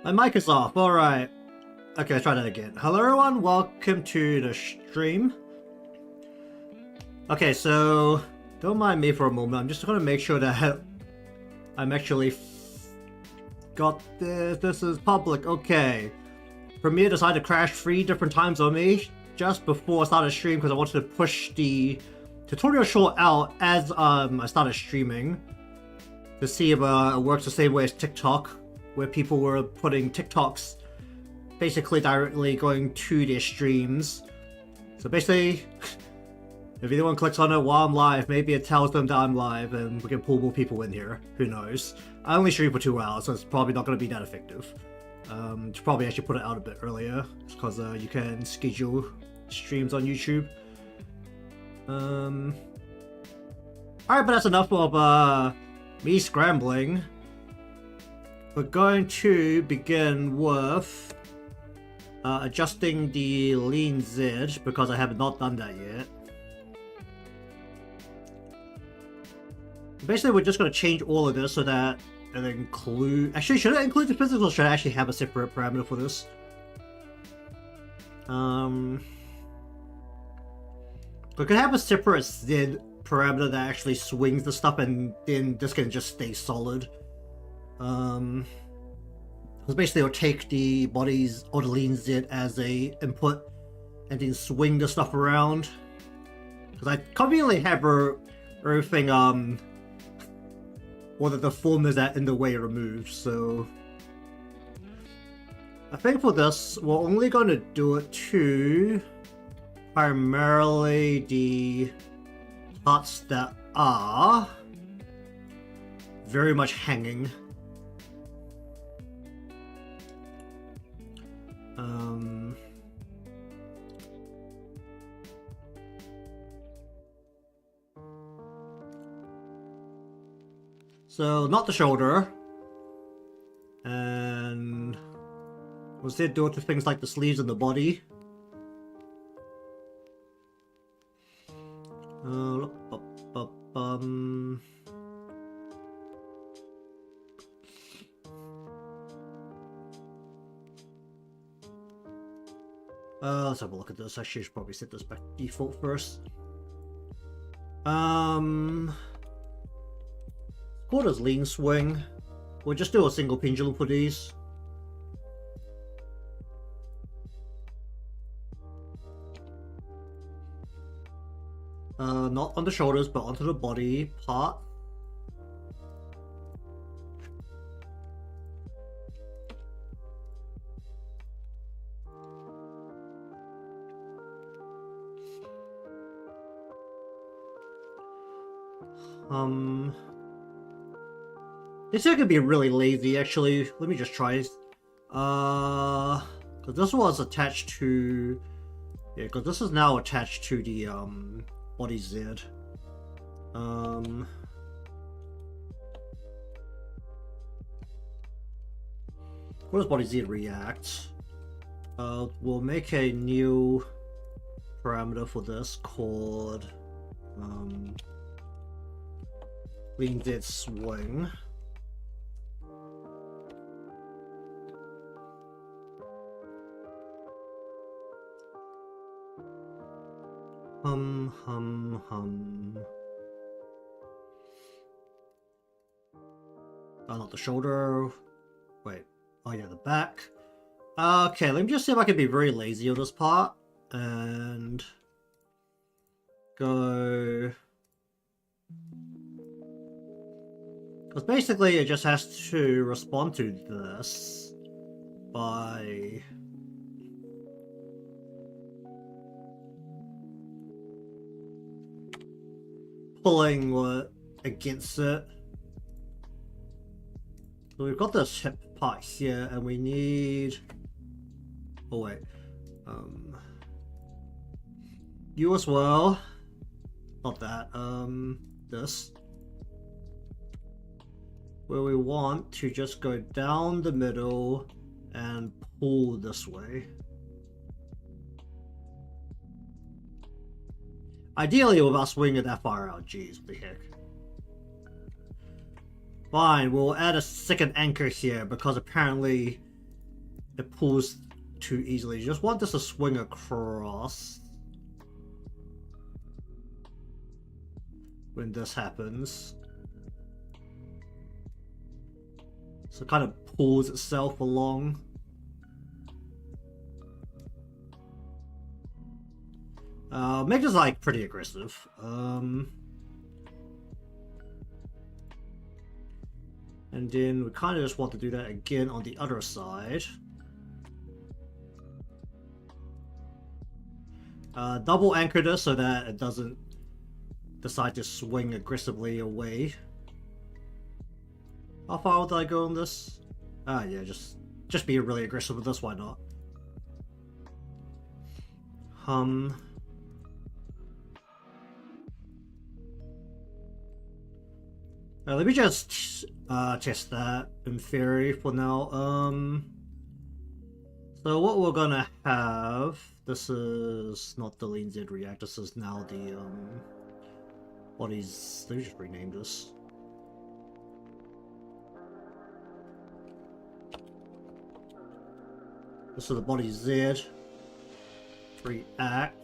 My mic is off, alright. Okay, let's try that again. Hello everyone, welcome to the stream. Okay, so don't mind me for a moment. I'm just gonna make sure that I'm actually got this. This is public. Okay. Premiere decided to crash 3 different times on me just before I started stream because I wanted to push the tutorial short out as I started streaming to see if it works the same way as TikTok, where people were putting TikToks basically directly going to their streams. So basically, if anyone clicks on it while I'm live, maybe it tells them that I'm live and we can pull more people in here. Who knows? I only stream for 2 hours, so it's probably not going to be that effective. Should probably actually put it out a bit earlier, because you can schedule streams on YouTube. Alright, but that's enough of me scrambling. We're going to begin with adjusting the lean Z, because I have not done that yet. Basically, we're just going to change all of this so that it include... Actually, should it include the physics, or should I actually have a separate parameter for this? We could have a separate Z parameter that actually swings the stuff, and then this can just stay solid. Because basically it'll take the bodies or the lean Z as a input and then swing the stuff around. Because I conveniently have everything or the deformers that in the way removed, so I think for this we're only going to do it to primarily the parts that are very much hanging. So not the shoulder, and we'll still do it to things like the sleeves and the body. Let's have a look at this. I should probably set this back default first. Called as lean swing. We'll just do a single pendulum for these. Not on the shoulders, but onto the body part. This here could be really lazy, actually. Let me just try. Because this was attached to... Yeah, because this is now attached to the, body Z. What does body Z react? We'll make a new parameter for this called, lean Z swing. Oh, not the shoulder. Wait. Oh yeah, the back. Okay, let me just see if I can be very lazy on this part and go. Because basically it just has to respond to this by pulling against it. So we've got this hip part here, and we need... Oh wait, you as well. Not that. This. Where we want to just go down the middle and pull this way. Ideally without swinging that far out. Jeez, what the heck. Fine, we'll add a second anchor here because apparently it pulls too easily. You just want this to swing across when this happens. So it kind of pulls itself along. Make this like pretty aggressive. And then we kind of just want to do that again on the other side. Double anchor this so that it doesn't decide to swing aggressively away. How far would I go on this? Yeah, just be really aggressive with this, why not? Let me just test that in theory for now. So what we're gonna have, this is not the lean Z react, this is now the bodies. Let me just rename this. This is the body Z react,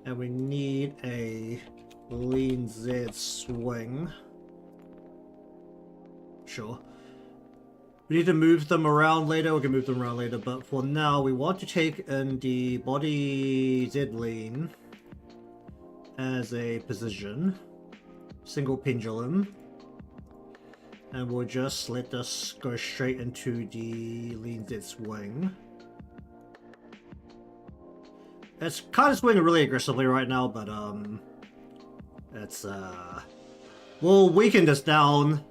and we need a lean Z swing. Sure. We need to move them around later, we can move them around later, but for now we want to take in the body Z lean as a position, single pendulum, and we'll just let this go straight into the lean Z swing. It's kind of swinging really aggressively right now, but it's we'll weaken this down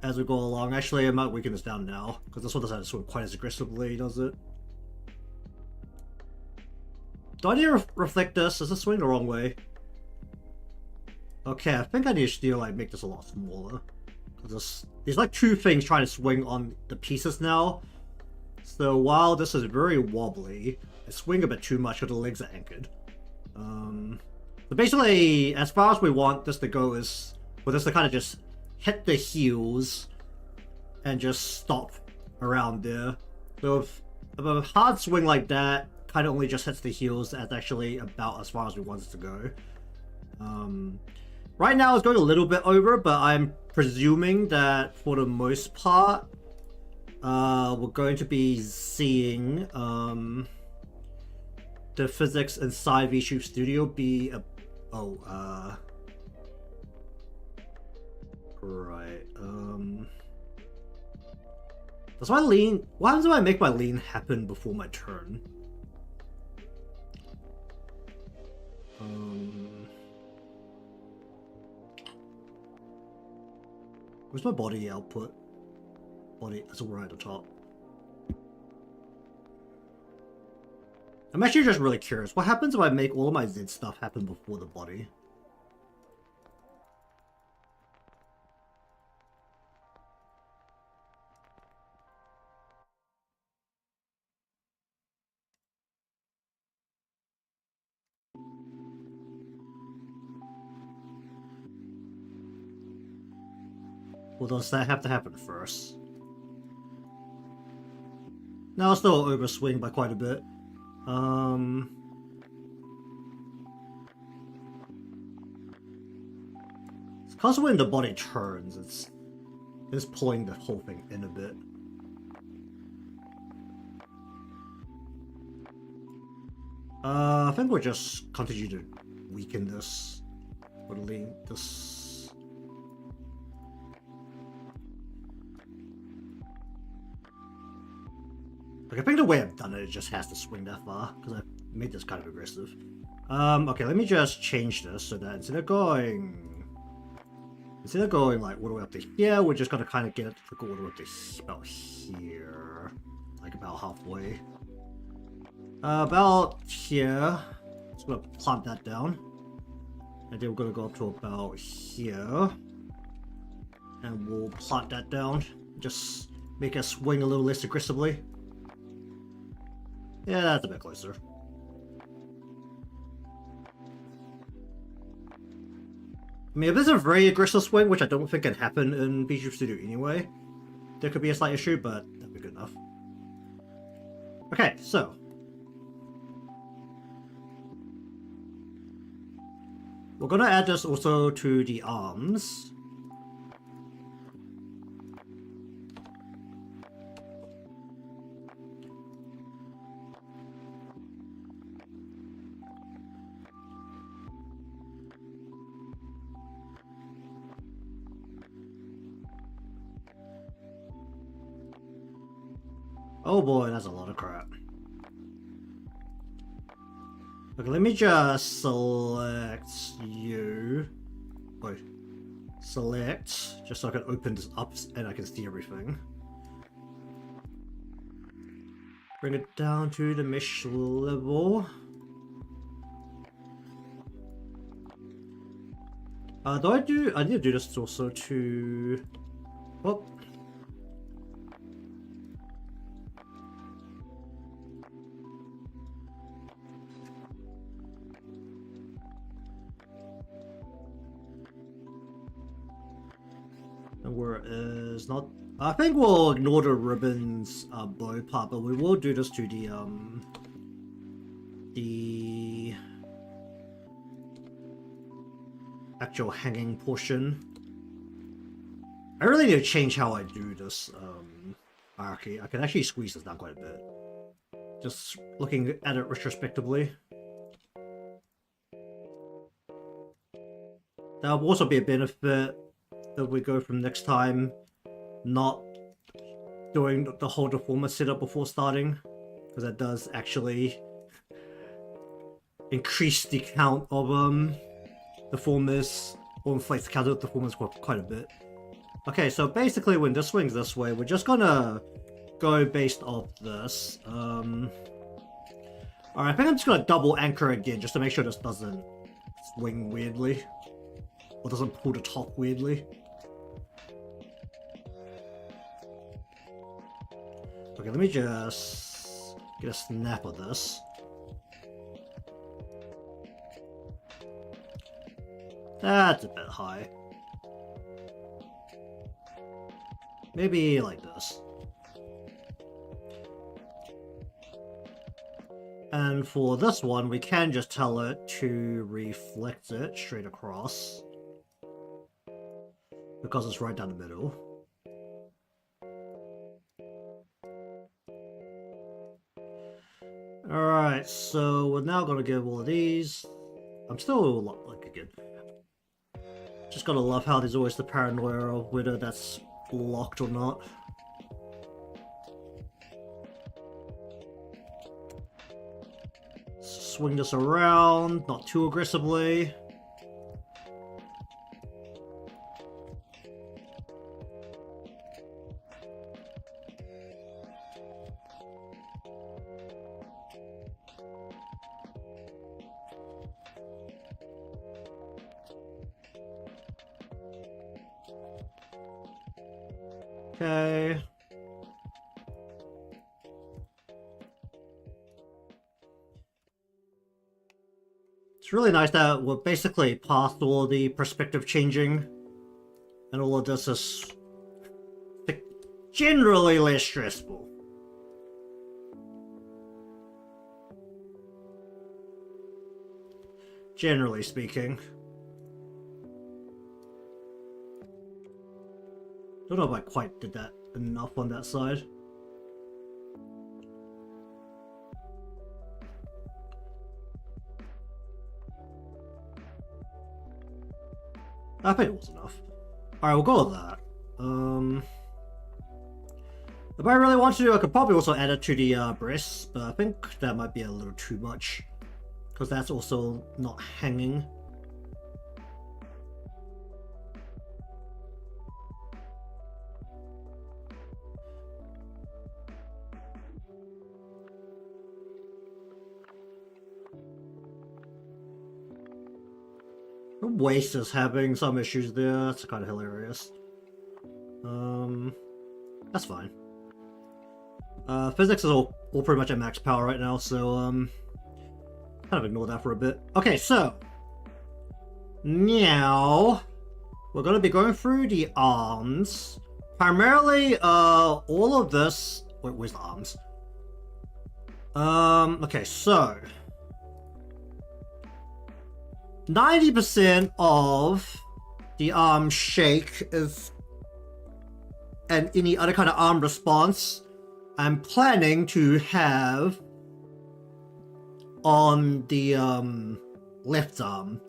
as we go along. Actually, I might weaken this down now, because this one doesn't swing quite as aggressively, does it? Do I need to reflect this? Does this swing the wrong way? Okay, I think I need to like make this a lot smaller. Because there's like two things trying to swing on the pieces now. So while this is very wobbly, it's swinging a bit too much because the legs are anchored. So basically, as far as we want this to go is for this to kind of just hit the heels and just stop around there. So if a hard swing like that kind of only just hits the heels, that's actually about as far as we want it to go. Right now it's going a little bit over, but I'm presuming that for the most part we're going to be seeing the physics inside Vtuber Studio be a right. Does my lean... What happens if I make my lean happen before my turn? Where's my body output? Body, that's right at the top. I'm actually just really curious. What happens if I make all of my Z stuff happen before the body? Well, does that have to happen first? No, I'll still overswing by quite a bit. It's because when the body turns, it's pulling the whole thing in a bit. I think we'll just continue to weaken this, or lean this. Like, I think the way I've done it just has to swing that far, because I've made this kind of aggressive. Okay, let me just change this so that instead of going like all the way up to here, we're just gonna kind of get it to go all the way up to about here, like about halfway. About here. Just gonna plant that down, and then we're gonna go up to about here, and we'll plant that down. Just make it swing a little less aggressively. Yeah, that's a bit closer. I mean, if there's a very aggressive swing, which I don't think can happen in Vtuber Studio anyway, there could be a slight issue, but that'd be good enough. Okay, so we're gonna add this also to the arms. Oh boy, that's a lot of crap. Okay, let me just select you. Wait. Select, just so I can open this up and I can see everything. Bring it down to the mesh level. I need to do this also to... Oh. Where is not... I think we'll ignore the ribbons bow part, but we will do this to the actual hanging portion. I really need to change how I do this hierarchy. I can actually squeeze this down quite a bit. Just looking at it retrospectively. That will also be a benefit that we go from next time, not doing the whole deformer setup before starting, because that does actually increase the count of deformers, or inflates the count of deformers quite a bit. Okay, so basically when this swings this way, we're just gonna go based off this. Alright, I think I'm just gonna double anchor again, just to make sure this doesn't swing weirdly, or doesn't pull the top weirdly. Okay, let me just get a snap of this. That's a bit high. Maybe like this. And for this one, we can just tell it to reflect it straight across, because it's right down the middle. Alright, so we're now gonna give all of these. I'm still like again. Just gotta love how there's always the paranoia of whether that's locked or not. Swing this around, not too aggressively. Okay. It's really nice that we're basically past all the perspective changing, and all of this is generally less stressful. Generally speaking. Don't know if I quite did that enough on that side. I think it was enough. Alright, we'll go with that. If I really want to, I could probably also add it to the breasts, but I think that might be a little too much, because that's also not hanging. The waist is having some issues there. That's kind of hilarious. That's fine. Physics is all pretty much at max power right now, so kind of ignore that for a bit. Okay, so now we're gonna be going through the arms. Primarily, all of this. Wait, where's the arms? Okay, so 90% of the arm shake is, and any other kind of arm response I'm planning to have on the left arm.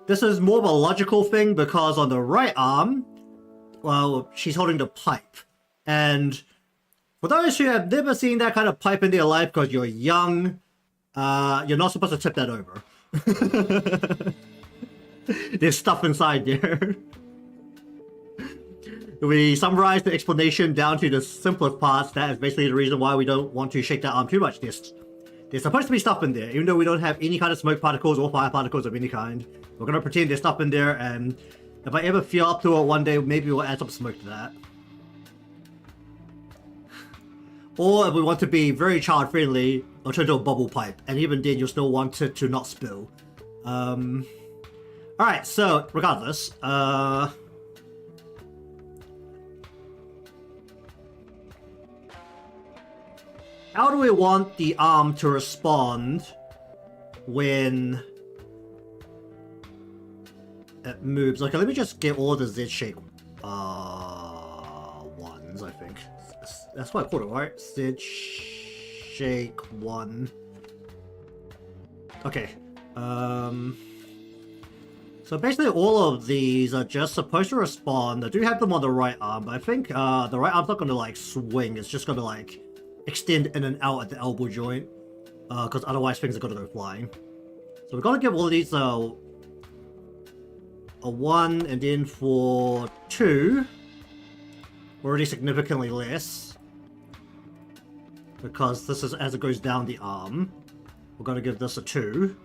This is more of a logical thing because on the right arm, well, she's holding the pipe. And for those who have never seen that kind of pipe in their life because you're young, you're not supposed to tip that over. There's stuff inside there. We summarize the explanation down to the simplest parts. That is basically the reason why we don't want to shake that arm too much. There's supposed to be stuff in there, even though we don't have any kind of smoke particles or fire particles of any kind. We're gonna pretend there's stuff in there, and if I ever feel up to it one day, maybe we'll add some smoke to that. Or if we want to be very child friendly, I'll turn to a bubble pipe, and even then you'll still want it to not spill. Alright, so regardless, how do we want the arm to respond when it moves? Okay, let me just get all the Z shake ones, I think. That's what I called it, right? Z shake 1. Okay. So basically all of these are just supposed to respond. I do have them on the right arm, but I think the right arm's not gonna like swing. It's just gonna like extend in and out at the elbow joint, because otherwise things are gonna go flying. So we're gonna give all of these a 1, and then for 2, already significantly less, because this is as it goes down the arm. We're gonna give this a 2,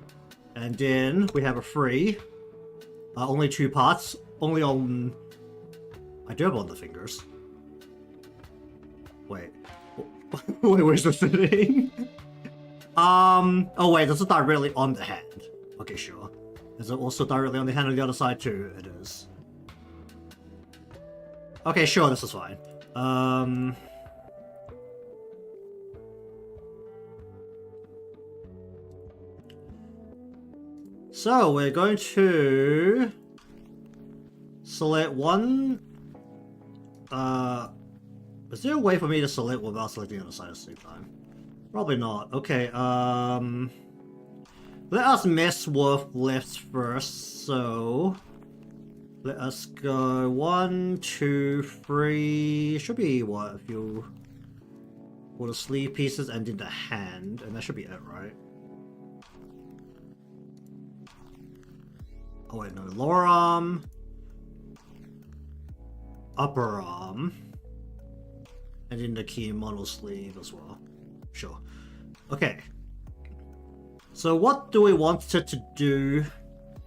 and then we have a 3. Only 2 parts, only on... I do have on the fingers. Wait. Wait, where's the sitting? Oh wait, this is directly on the hand. Okay, sure. Is it also directly on the hand on the other side too? It is. Okay, sure, this is fine. So we're going to select one. Is there a way for me to select without selecting the other side at the same time? Probably not. Okay, let us mess with left first. So let us go 1, 2, 3. Should be what, a few, all the sleeve pieces and then the hand, and that should be it, right? Oh wait, no, lower arm, upper arm, and then the key model sleeve as well. Sure. Okay. So what do we want it to do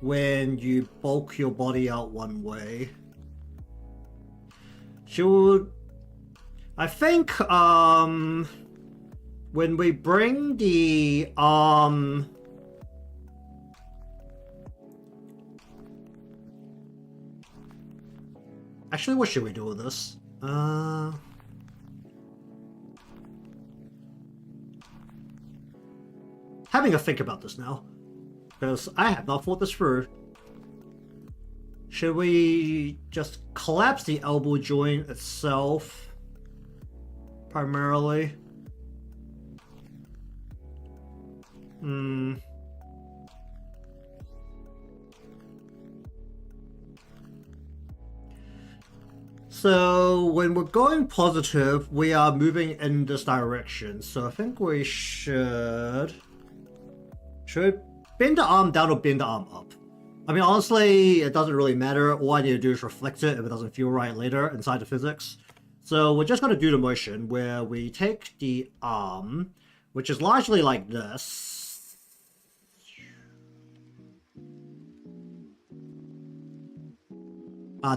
when you bulk your body out one way? I think when we bring the arm actually, what should we do with this? Having a think about this now, because I have not thought this through. Should we just collapse the elbow joint itself, primarily? So when we're going positive, we are moving in this direction. So I think we should bend the arm down or bend the arm up. I mean, honestly, it doesn't really matter. All I need to do is reflect it if it doesn't feel right later inside the physics. So we're just going to do the motion where we take the arm, which is largely like this.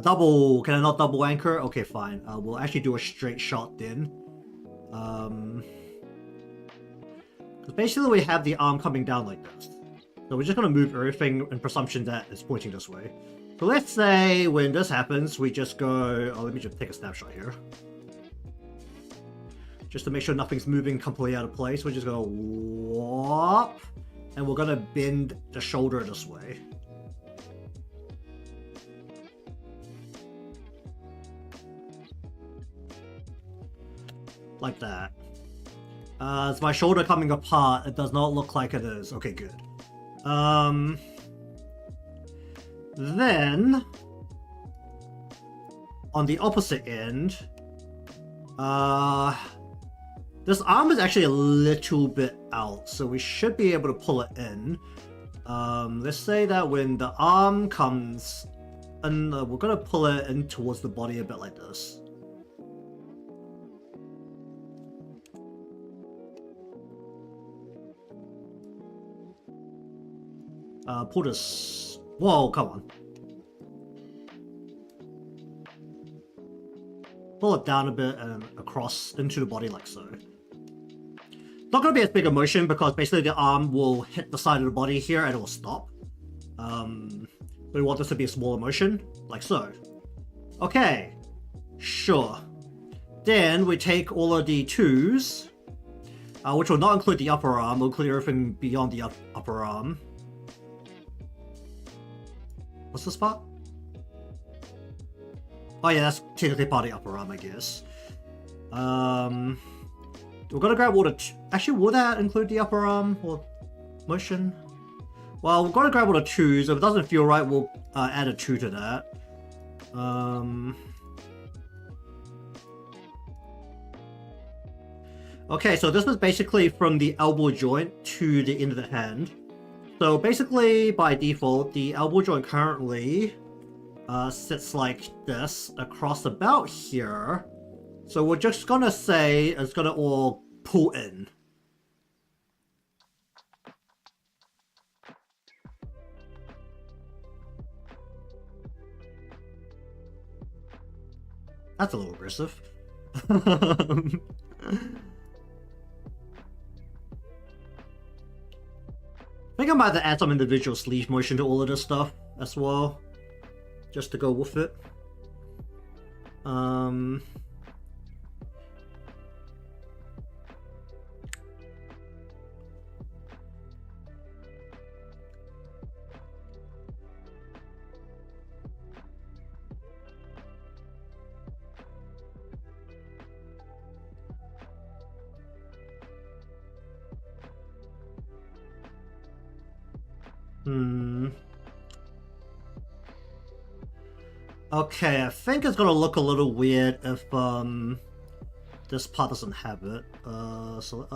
Double, can I not double anchor? Okay, fine. We'll actually do a straight shot then. Because basically we have the arm coming down like this. So we're just going to move everything in presumption that it's pointing this way. So let's say when this happens, we just go... Oh, let me just take a snapshot here. just to make sure nothing's moving completely out of place. We're just gonna whop, and we're gonna bend the shoulder this way. Like that. Is my shoulder coming apart? It does not look like it is. Okay, good. Then on the opposite end, this arm is actually a little bit out, so we should be able to pull it in. Let's say that when the arm comes, and we're gonna pull it in towards the body a bit like this. Pull this. Whoa, come on. Pull it down a bit and across into the body like so. Not going to be as big a motion because basically the arm will hit the side of the body here and it will stop. We want this to be a smaller motion, like so. Okay, sure. Then we take all of the 2s, which will not include the upper arm, will include everything beyond the upper arm. What's this part? Oh yeah, that's technically part of the upper arm, I guess. We're gonna grab all the... Actually, will that include the upper arm or motion? Well, we're gonna grab all the 2s. If it doesn't feel right, we'll add a 2 to that. Okay, so this is basically from the elbow joint to the end of the hand. So basically, by default, the elbow joint currently sits like this across about here. So we're just gonna say it's gonna all pull in. That's a little aggressive. I think I might have to add some individual sleeve motion to all of this stuff as well, just to go with it. Okay, I think it's gonna look a little weird if this part doesn't have it. So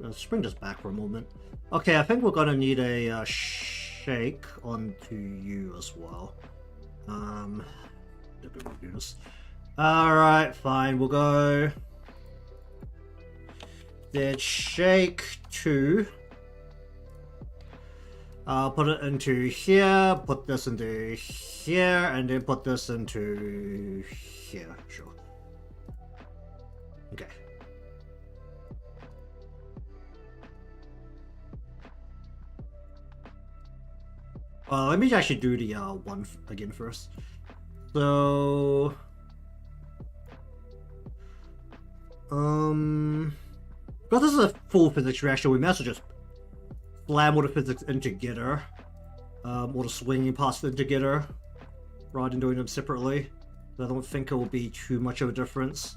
let's bring this back for a moment. Okay, I think we're gonna need a shake onto you as well. Do this. All right, fine. We'll go. Then shake 2. Put it into here, put this into here, and then put this into here, sure. Okay. Let me actually do the one again first. So... because this is a full physics reaction, we might as well just slam all the physics in together, all the swinging parts in together, rather than doing them separately. I don't think it will be too much of a difference.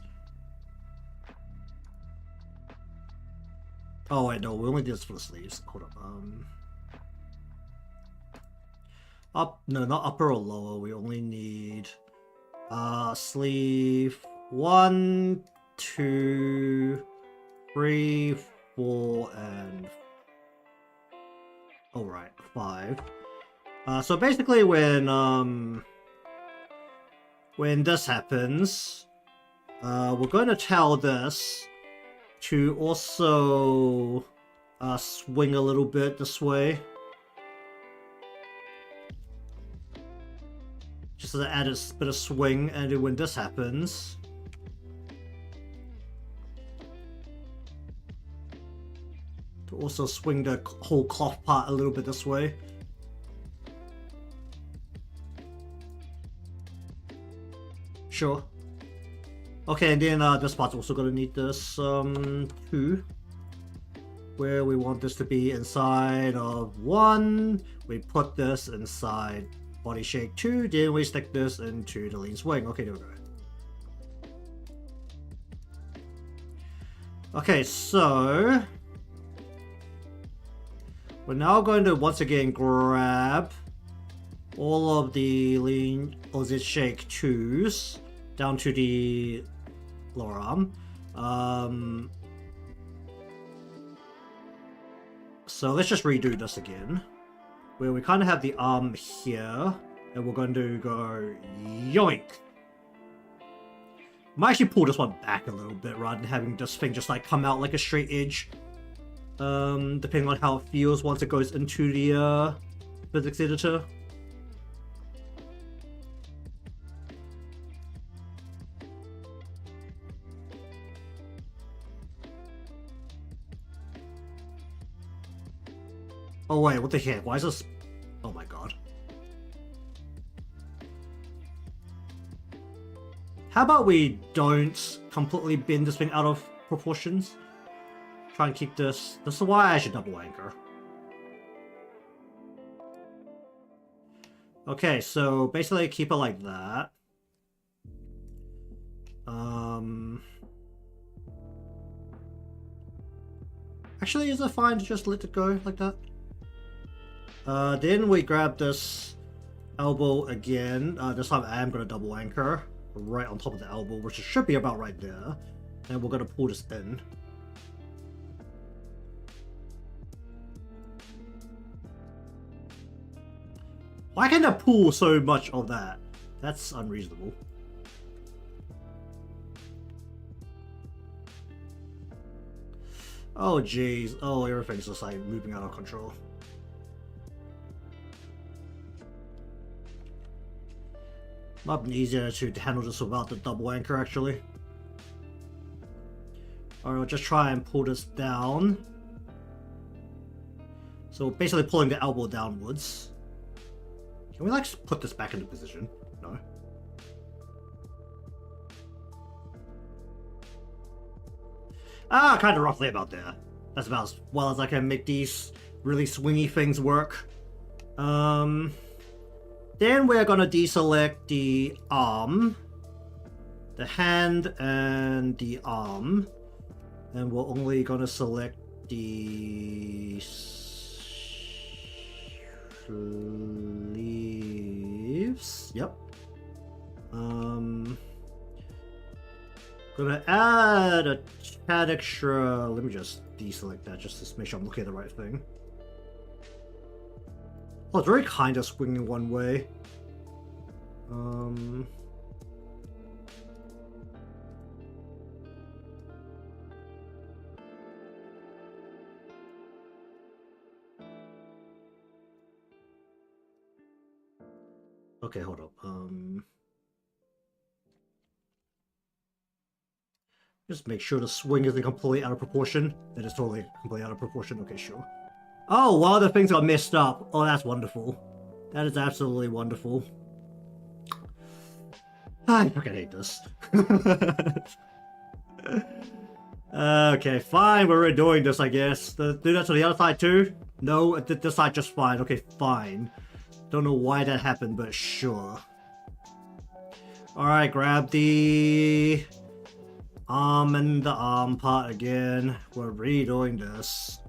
Oh wait, no, we only did this for the sleeves. Hold up. No, not upper or lower. We only need sleeve 1, 2, 3, 4, and alright, 5. So basically when this happens, we're going to tell this to also swing a little bit this way. Just to add a bit of swing, and then when this happens, to also swing the whole cloth part a little bit this way. Sure. Okay, and then this part's also gonna need this 2. Where we want this to be inside of 1. We put this inside body shake 2, then we stick this into the lean swing. Okay, there we go. Okay, so we're now going to once again grab all of the lean or Z shake 2s down to the lower arm. So let's just redo this again, where we kind of have the arm here, and we're going to go yoink. I might actually pull this one back a little bit rather than having this thing just like come out like a straight edge. Depending on how it feels once it goes into the physics editor. Oh wait, what the heck? Why is this? Oh my god. How about we don't completely bend this thing out of proportions? Try and keep this. This is why I should double anchor. Okay, so basically keep it like that. Actually, is it fine to just let it go like that? Then we grab this elbow again. This time I am going to double anchor right on top of the elbow, which should be about right there. And we're going to pull this in. Why can I pull so much of that? That's unreasonable. Oh jeez. Oh, everything's just like moving out of control. Might be easier to handle this without the double anchor, actually. Alright, I'll just try and pull this down. So basically pulling the elbow downwards. Can we like just put this back into position? No. Ah, kind of roughly about there. That's about as well as I can make these really swingy things work. Then we're gonna deselect the arm, the hand, and the arm. And we're only gonna select the sleeves. Yep. Gonna add a tad extra. Let me just deselect that just to make sure I'm looking at the right thing. Oh, it's very kind of swinging one way. Okay, hold up. Just make sure the swing isn't completely out of proportion. That is totally completely out of proportion. Okay, sure. Oh, one of the things got messed up. Oh, that's wonderful. That is absolutely wonderful. I fucking hate this. Okay, fine. We're redoing this, I guess. Do that to the other side too? No, it did this side just fine. Okay, fine. Don't know why that happened, but sure. Alright, grab the arm and the arm part again. We're redoing this.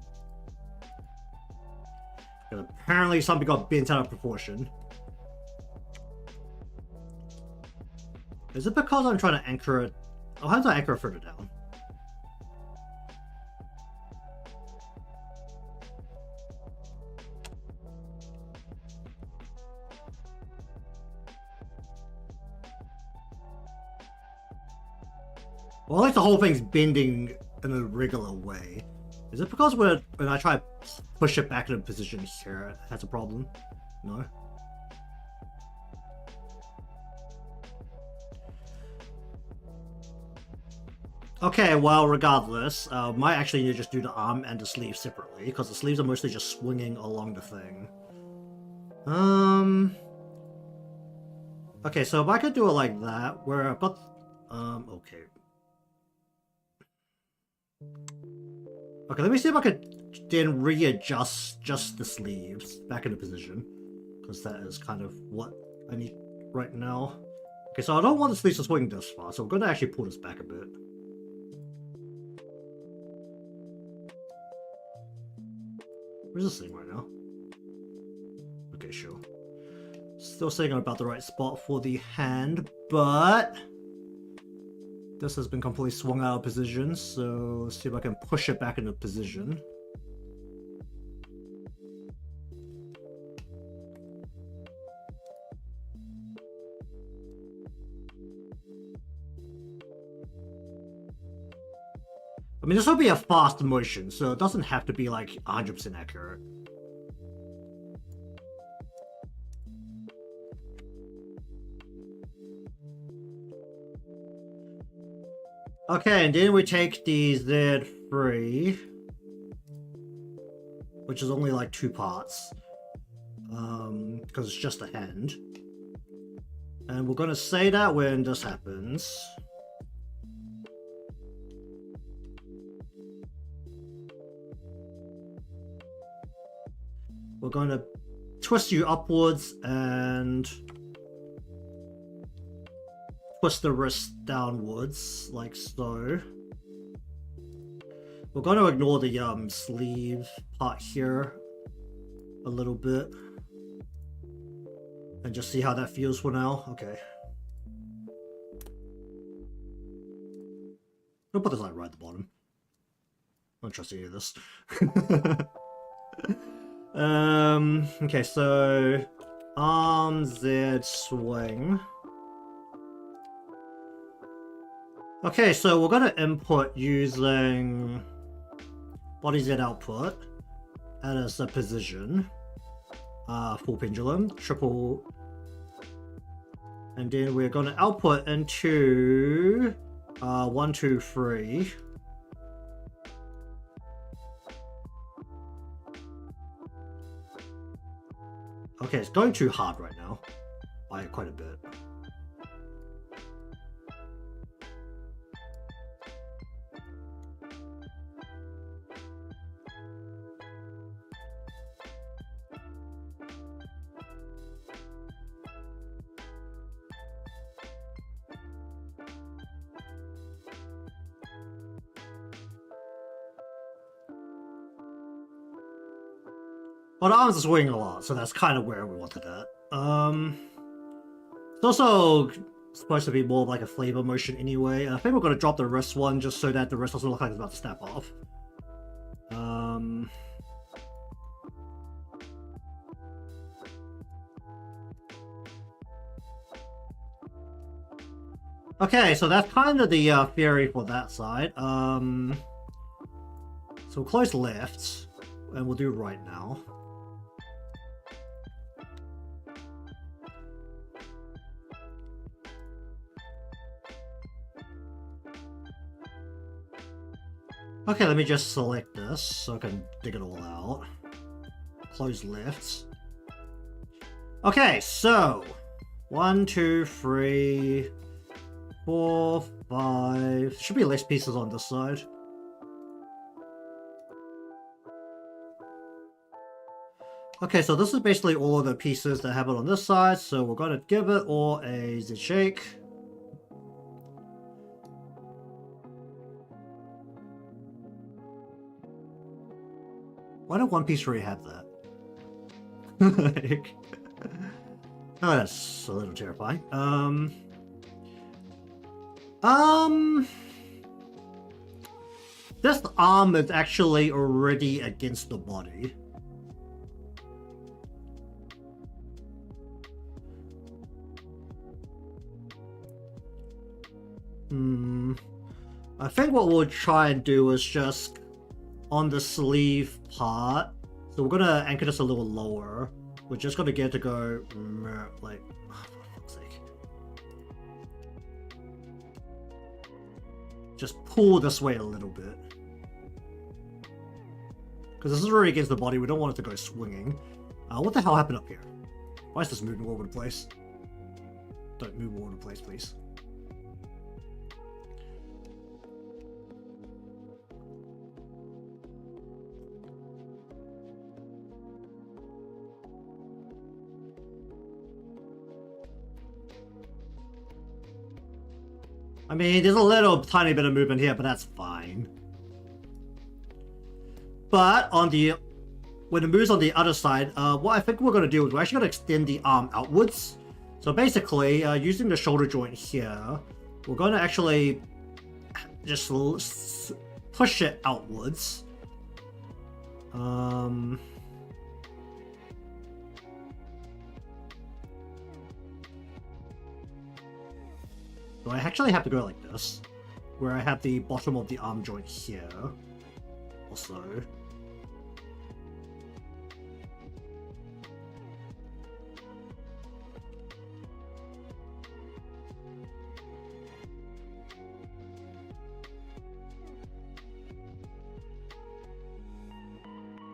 And apparently something got bent out of proportion. Is it because I'm trying to anchor it? Oh, how do I anchor it further down? Well, like the whole thing's bending in a regular way. Is it because when I try to push it back into position here, it has a problem? No? Okay, well, regardless, might actually need to just do the arm and the sleeve separately, because the sleeves are mostly just swinging along the thing. Okay, so if I could do it like that, where I've got Okay. Okay, let me see if I could then readjust just the sleeves back into position. Because that is kind of what I need right now. Okay, so I don't want the sleeves to swing this far, so we're going to actually pull this back a bit. Where's this thing right now? Okay, sure. Still saying I'm about the right spot for the hand, but this has been completely swung out of position, so let's see if I can push it back into position. I mean, this will be a fast motion, so it doesn't have to be like 100% accurate. Okay, and then we take the Z3, which is only like 2 parts, because it's just a hand. And we're gonna say that when this happens. We're going to twist you upwards and twist the wrist downwards, like so. We're going to ignore the sleeve part here a little bit. And just see how that feels for now. Okay. I'll put this like right at the bottom. I don't trust any of this. Okay, so arm Z swing. Okay, so we're gonna input using body Z output as a position. Full pendulum, triple, and then we're gonna output into 1, 2, 3. Okay, it's going too hard right now, by quite a bit. Well, the arms are swinging a lot, so that's kind of where we wanted that. It's also supposed to be more of like a flavor motion anyway. And I think we're going to drop the wrist one just so that the wrist doesn't look like it's about to snap off. Okay, so that's kind of the theory for that side. So we'll close left, and we'll do right now. Okay, let me just select this so I can dig it all out. Close left. Okay, so 1, 2, 3, 4, 5. Should be less pieces on this side. Okay, so this is basically all of the pieces that have it on this side, so we're going to give it all a Z shake. Why don't One Piece already have that? Like, oh, that's a little terrifying. This arm is actually already against the body. I think what we'll try and do is just on the sleeve part. So we're gonna anchor this a little lower. We're just gonna get it to go like, oh, for fuck's sake. Just pull this way a little bit. Because this is already against the body, we don't want it to go swinging. What the hell happened up here? Why is this moving all over the place? Don't move all over the place, please. I mean, there's a little tiny bit of movement here, but that's fine. But on the when it moves on the other side, what I think we're going to do is we're actually going to extend the arm outwards. So basically, using the shoulder joint here, we're going to actually just push it outwards. Do I actually have to go like this? Where I have the bottom of the arm joint here. Also.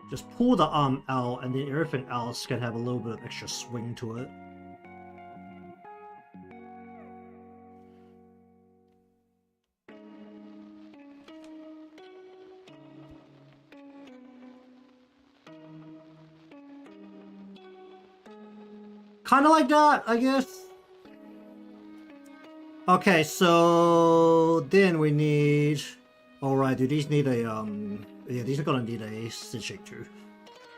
Just pull the arm out, and then everything else can have a little bit of extra swing to it. Kind of like that, I guess. Okay, so then we need... Alright, do these need a, yeah, these are gonna need a sit shake too.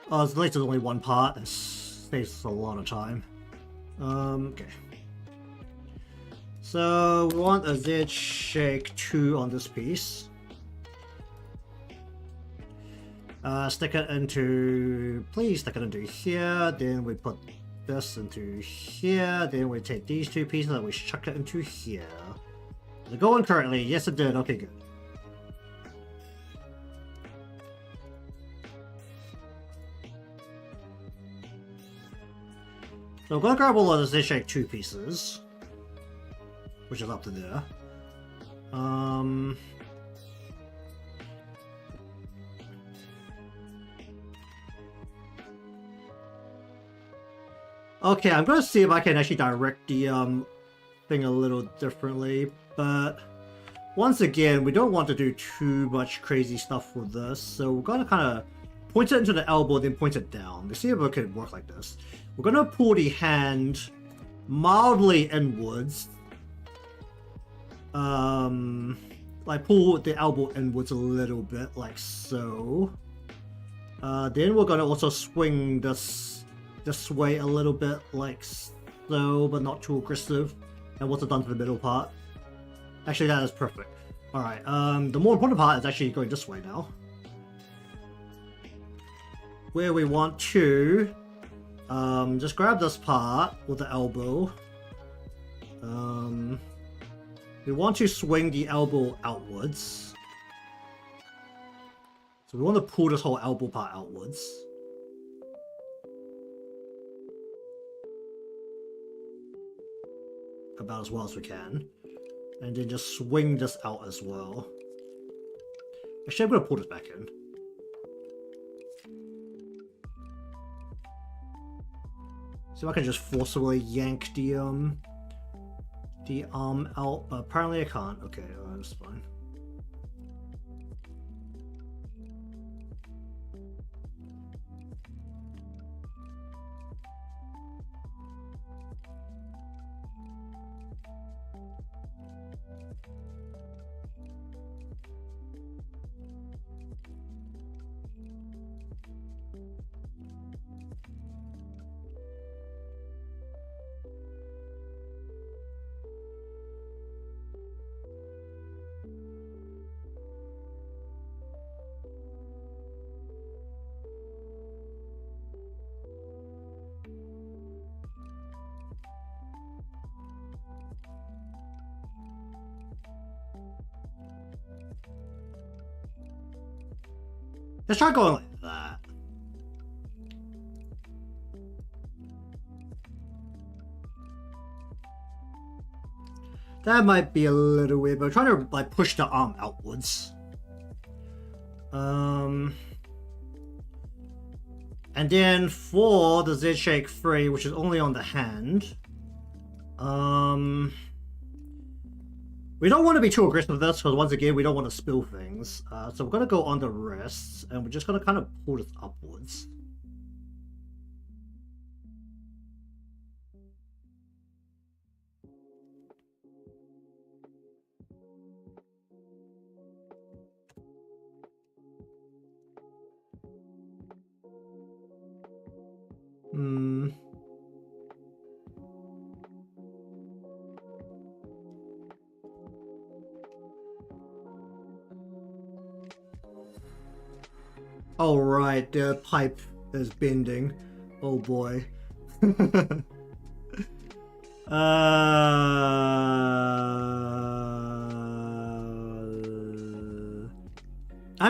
Oh, at least there's only one part. This takes a lot of time. Okay. So, we want a Z shake 2 on this piece. Stick it into... Please stick it into here. Then we put this into here. Then we take these two pieces and we chuck it into here. Is it going currently? Yes, it did. Okay, good. So I'm gonna grab all of the Z shake 2 pieces, which is up to there. Okay, I'm gonna see if I can actually direct the thing a little differently, but once again, we don't want to do too much crazy stuff with this, so we're gonna kind of point it into the elbow, then point it down. Let's see if it could work like this. We're gonna pull the hand mildly inwards. Like pull the elbow inwards a little bit, like so. Then we're gonna also swing this way a little bit, like so, but not too aggressive. And what's it done to the middle part? Actually, that is perfect. Alright, the more important part is actually going this way now. Where we want to just grab this part with the elbow. We want to swing the elbow outwards. So we want to pull this whole elbow part outwards. About as well as we can. And then just swing this out as well. Actually, I'm going to pull this back in. So I can just forcibly yank the arm out. Apparently I can't. Okay, that's fine. Let's try going like that. That might be a little weird, but I'm trying to like push the arm outwards. And then for the Z shake 3, which is only on the hand, we don't want to be too aggressive with this because once again we don't want to spill things. So we're going to go on the wrists and we're just going to kind of pull this upwards. Oh right, the pipe is bending. Oh boy. I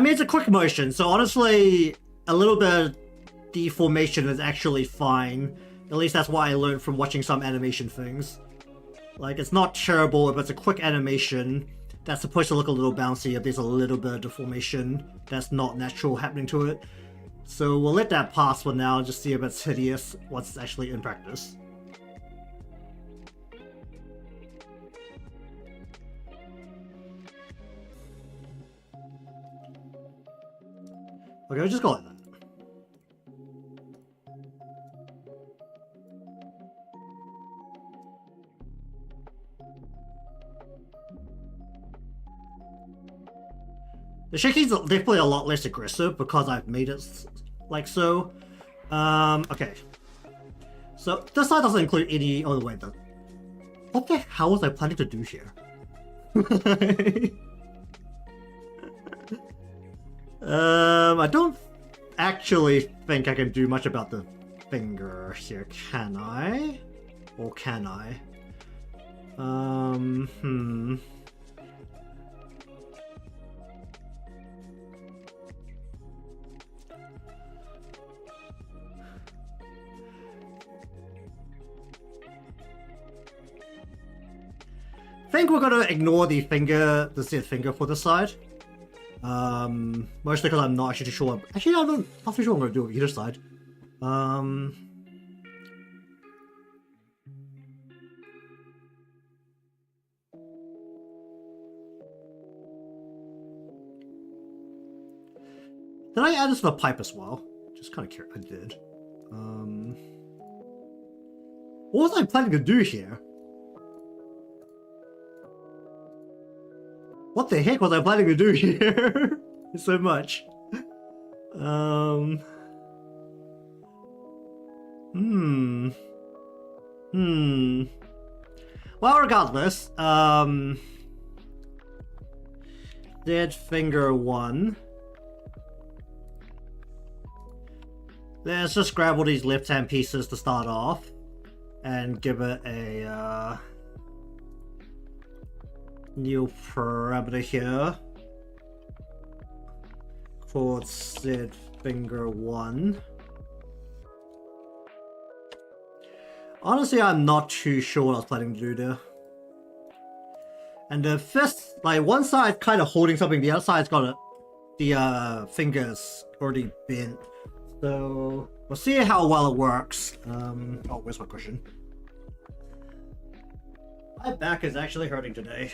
mean, it's a quick motion, so honestly, a little bit of deformation is actually fine. At least that's what I learned from watching some animation things. Like, it's not terrible if it's a quick animation that's supposed to look a little bouncy if there's a little bit of deformation that's not natural happening to it. So we'll let that pass for now and just see if it's hideous once it's actually in practice. Okay, I'll just go like that. The shaking's definitely a lot less aggressive because I've made it like so. Okay. So this side doesn't include any. Oh wait, what the hell was I planning to do here? I don't actually think I can do much about the finger here, can I? Or can I? I think we're gonna ignore the finger, the said finger for this side. Mostly because I'm not actually too sure. Actually, I'm not too sure what I'm gonna do with either side. Did I add this to the pipe as well? Just kind of curious. I did. What was I planning to do here? What the heck was I planning to do here? So much. Well, regardless, dead finger 1. Let's just grab all these left-hand pieces to start off and give it a new parameter here called set finger 1. Honestly, I'm not too sure what I was planning to do there. And the fist, like one side kind of holding something, the other side's got the fingers already bent. So we'll see how well it works. Oh, where's my cushion? My back is actually hurting today.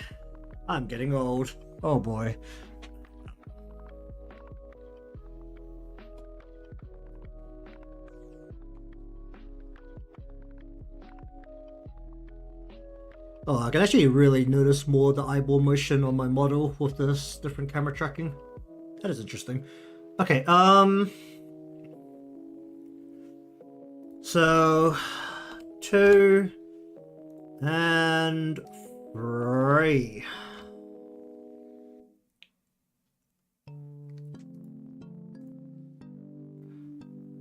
I'm getting old. Oh boy. Oh, I can actually really notice more the eyeball motion on my model with this different camera tracking. That is interesting. Okay, so 2 and 3.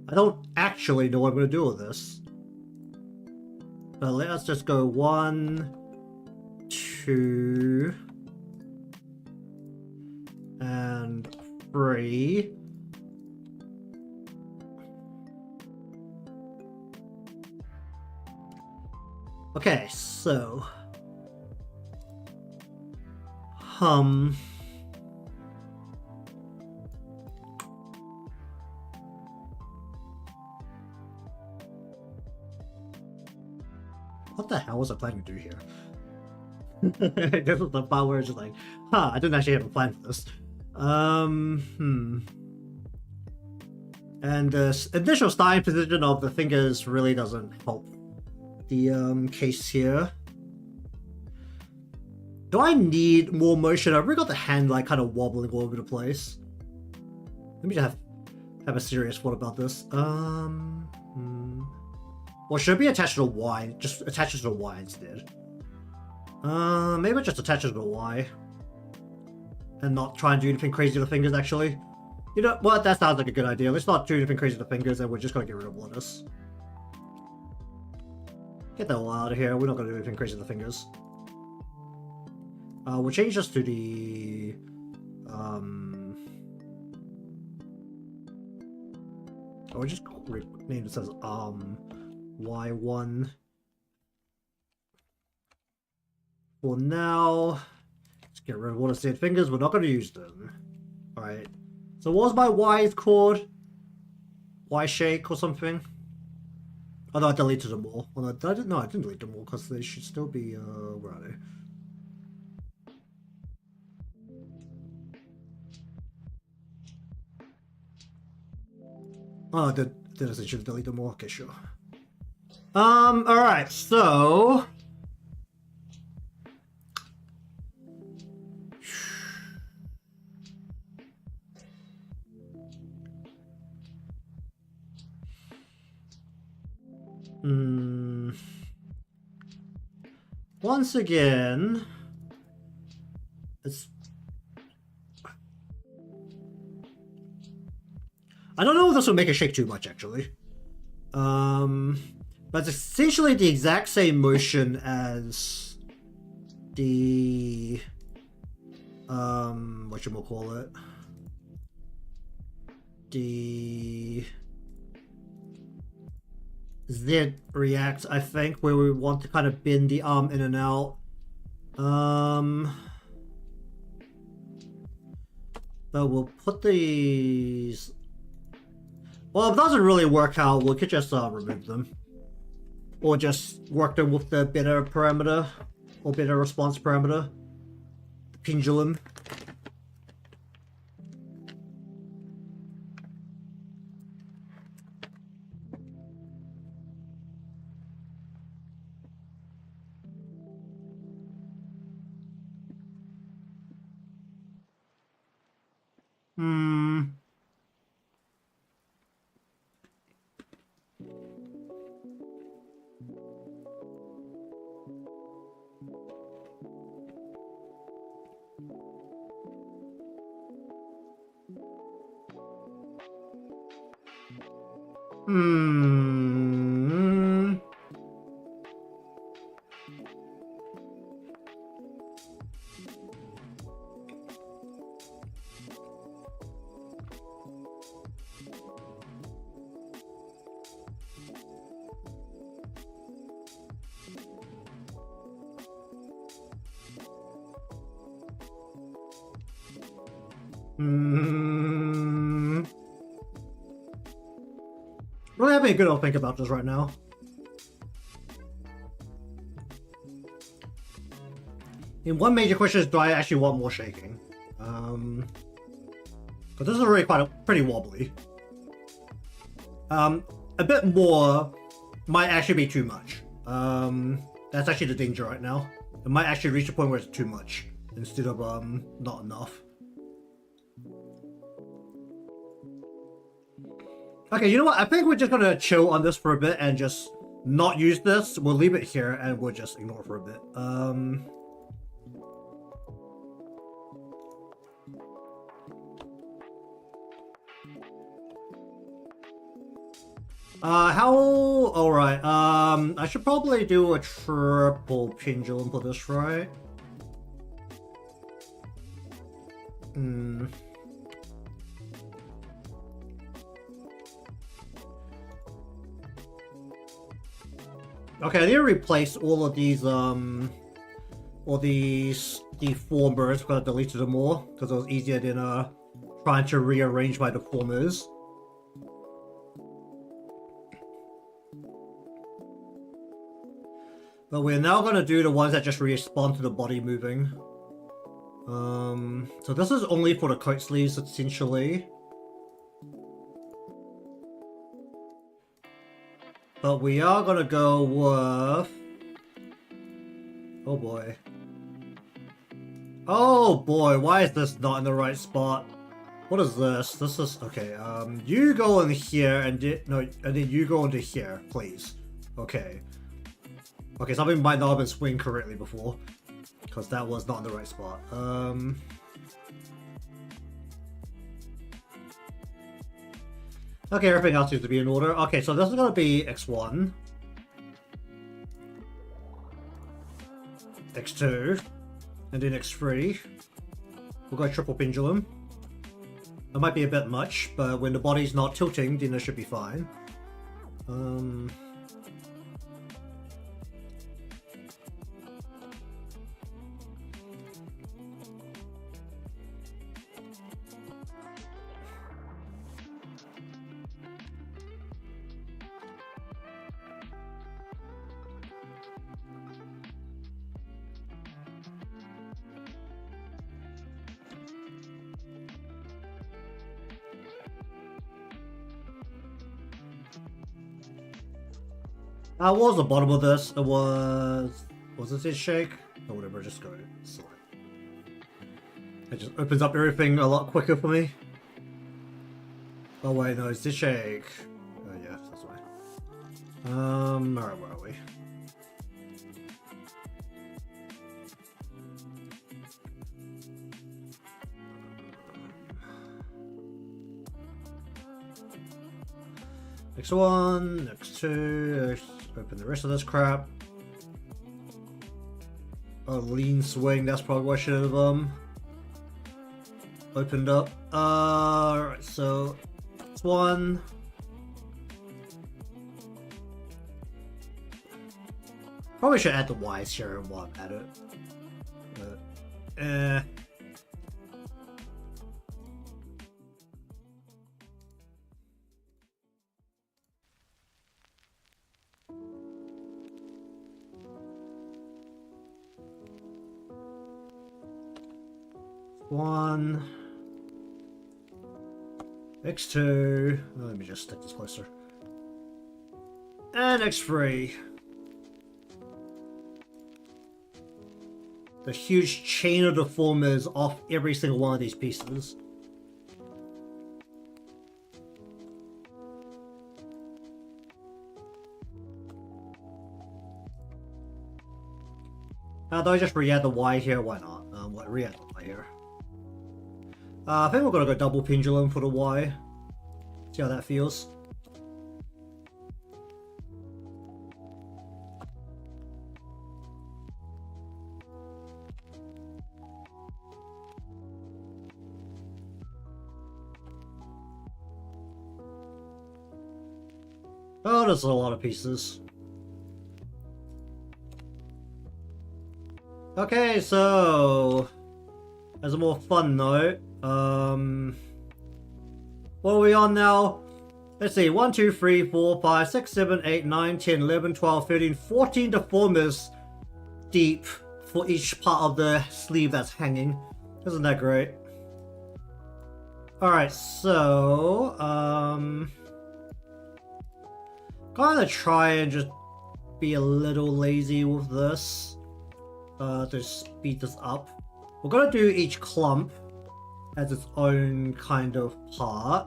I don't actually know what I'm going to do with this. But let's just go 1, 2, and 3. Okay, so what the hell was I planning to do here? This is the part where it's just like, I didn't actually have a plan for this. And this initial starting position of the fingers really doesn't help the case here. Do I need more motion? I've really got the hand like kind of wobbling all over the place. Let me just have a serious thought about this. Well, should it be attached to the Y? Just attach it to the Y instead. Maybe just attach it to the Y. And not try and do anything crazy to the fingers, actually. You know what? That sounds like a good idea. Let's not do anything crazy to the fingers, and we're just gonna get rid of all this. Get that all out of here. We're not gonna do anything crazy to the fingers. We'll change this to the... I'll just name this as Y1 for now. Let's get rid of all the state fingers. We're not going to use them. Alright. So what was my Y's called? Y shake or something? Oh no, I deleted them all. Well, I didn't delete them all because they should still be, where are they? Oh, I did essentially delete them all. Okay, sure. Alright, so... Once again... I don't know if this will make it shake too much, actually. But it's essentially the exact same motion as the whatchamacallit, the Z react, I think, where we want to kind of bend the arm in and out. But we'll put these. Well, if it doesn't really work out, we could just remove them. Or just work them with the better parameter, or better response parameter. Pendulum. Really having a good old think about this right now. And one major question is, do I actually want more shaking? Because this is already pretty wobbly. A bit more might actually be too much. That's actually the danger right now. It might actually reach a point where it's too much instead of not enough. Okay, you know what? I think we're just gonna chill on this for a bit and just not use this. We'll leave it here and we'll just ignore it for a bit. Alright, I should probably do a triple pendulum for this, right? Okay, I need to replace all of these deformers because I deleted them all because it was easier than trying to rearrange my deformers. But we're now gonna do the ones that just respond to the body moving. So this is only for the coat sleeves essentially. But we are gonna go with... Oh boy. Oh boy, why is this not in the right spot? What is this? This is... Okay, you go in here and then you go into here, please. Okay. Okay, something might not have been swinging correctly before. Because that was not in the right spot. Okay, everything else seems to be in order. Okay, so this is gonna be X1. X2. And then X3. We'll go triple pendulum. That might be a bit much, but when the body's not tilting, then it should be fine. What was the bottom of this? It was this his shake? Or whatever, just go select. It just opens up everything a lot quicker for me. Oh wait, no, it's this shake. Oh yeah, that's why. Alright, where are we? Next one, next two, open the rest of this crap. A lean swing, that's probably what I should have opened up. Alright, so this one. Probably should add the Y's here while I'm at it. But, One, X2, let me just stick this closer, and X3. The huge chain of deformers off every single one of these pieces. Do I just re-add the Y here? Why not? Re-add the Y here. I think we're gonna go double pendulum for the Y. See how that feels. Oh, there's a lot of pieces. Okay, so as a more fun note, what are we on now? Let's see, 1, 2, 3, 4, 5, 6, 7, 8, 9, 10, 11, 12, 13, 14 deformers deep for each part of the sleeve that's hanging. Isn't that great? Alright, so, gonna try and just be a little lazy with this, to speed this up. We're gonna do each clump as its own kind of part.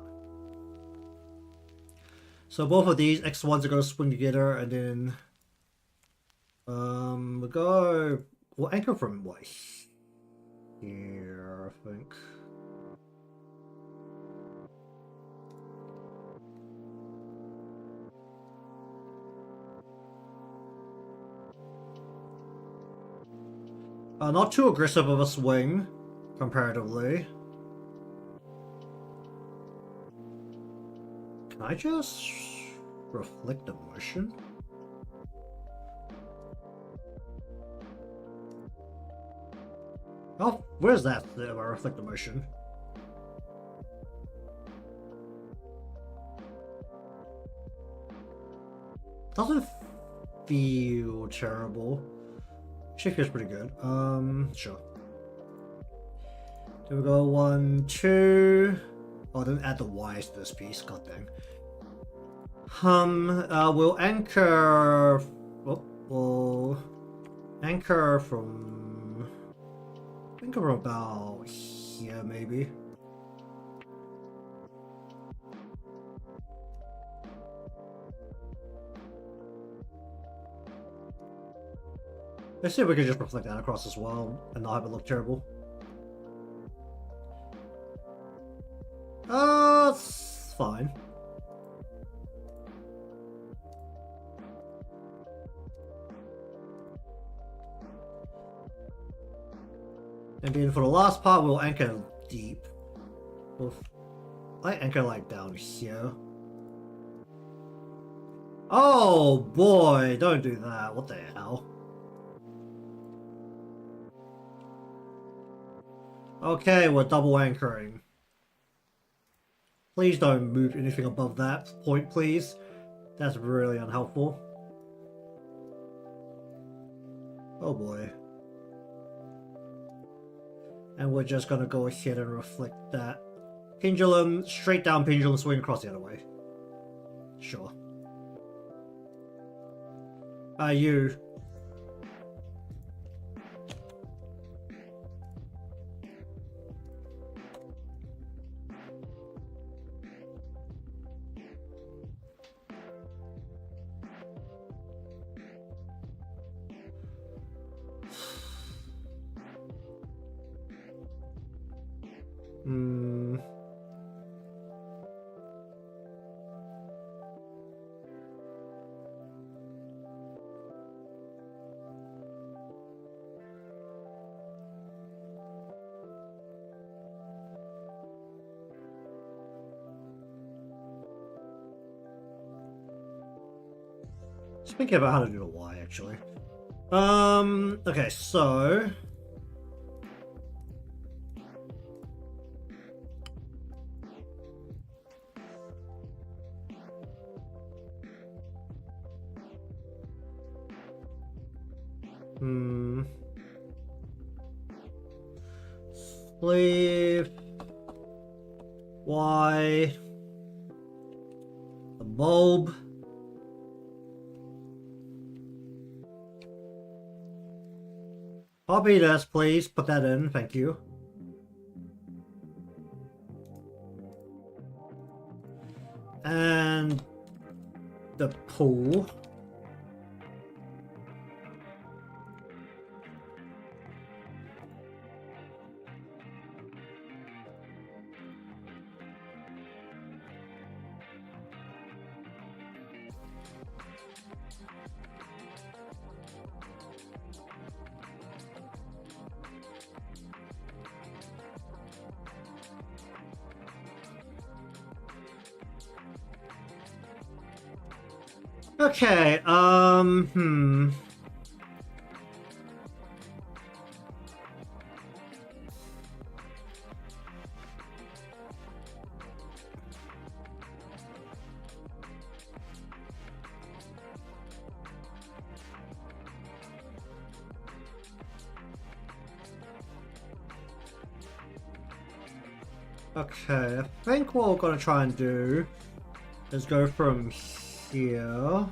So both of these X1s are gonna swing together, and then we'll anchor from what, here, I think. Not too aggressive of a swing, comparatively. Can I just reflect the motion? Oh, where's that? Reflect the motion. Doesn't feel terrible. Actually feels pretty good. Sure. There we go. 1, 2. Oh, then add the Y's to this piece. God dang. We'll anchor. Oh, we'll anchor from. Anchor about here, maybe. Let's see if we can just reflect that across as well and not have it look terrible. It's fine. And then for the last part, we'll anchor deep. I anchor like down here. Oh boy, don't do that. What the hell? Okay, we're double anchoring. Please don't move anything above that point, please. That's really unhelpful. Oh boy. And we're just gonna go ahead and reflect that. Pendulum, straight down pendulum, swing across the other way. Sure. You. Just thinking about how to do the Y, actually. Okay, so... Sleeve... Y... The bulb... Copy this, please. Put that in. Thank you. And the pool. Okay, Okay, I think what we're gonna try and do is go from here.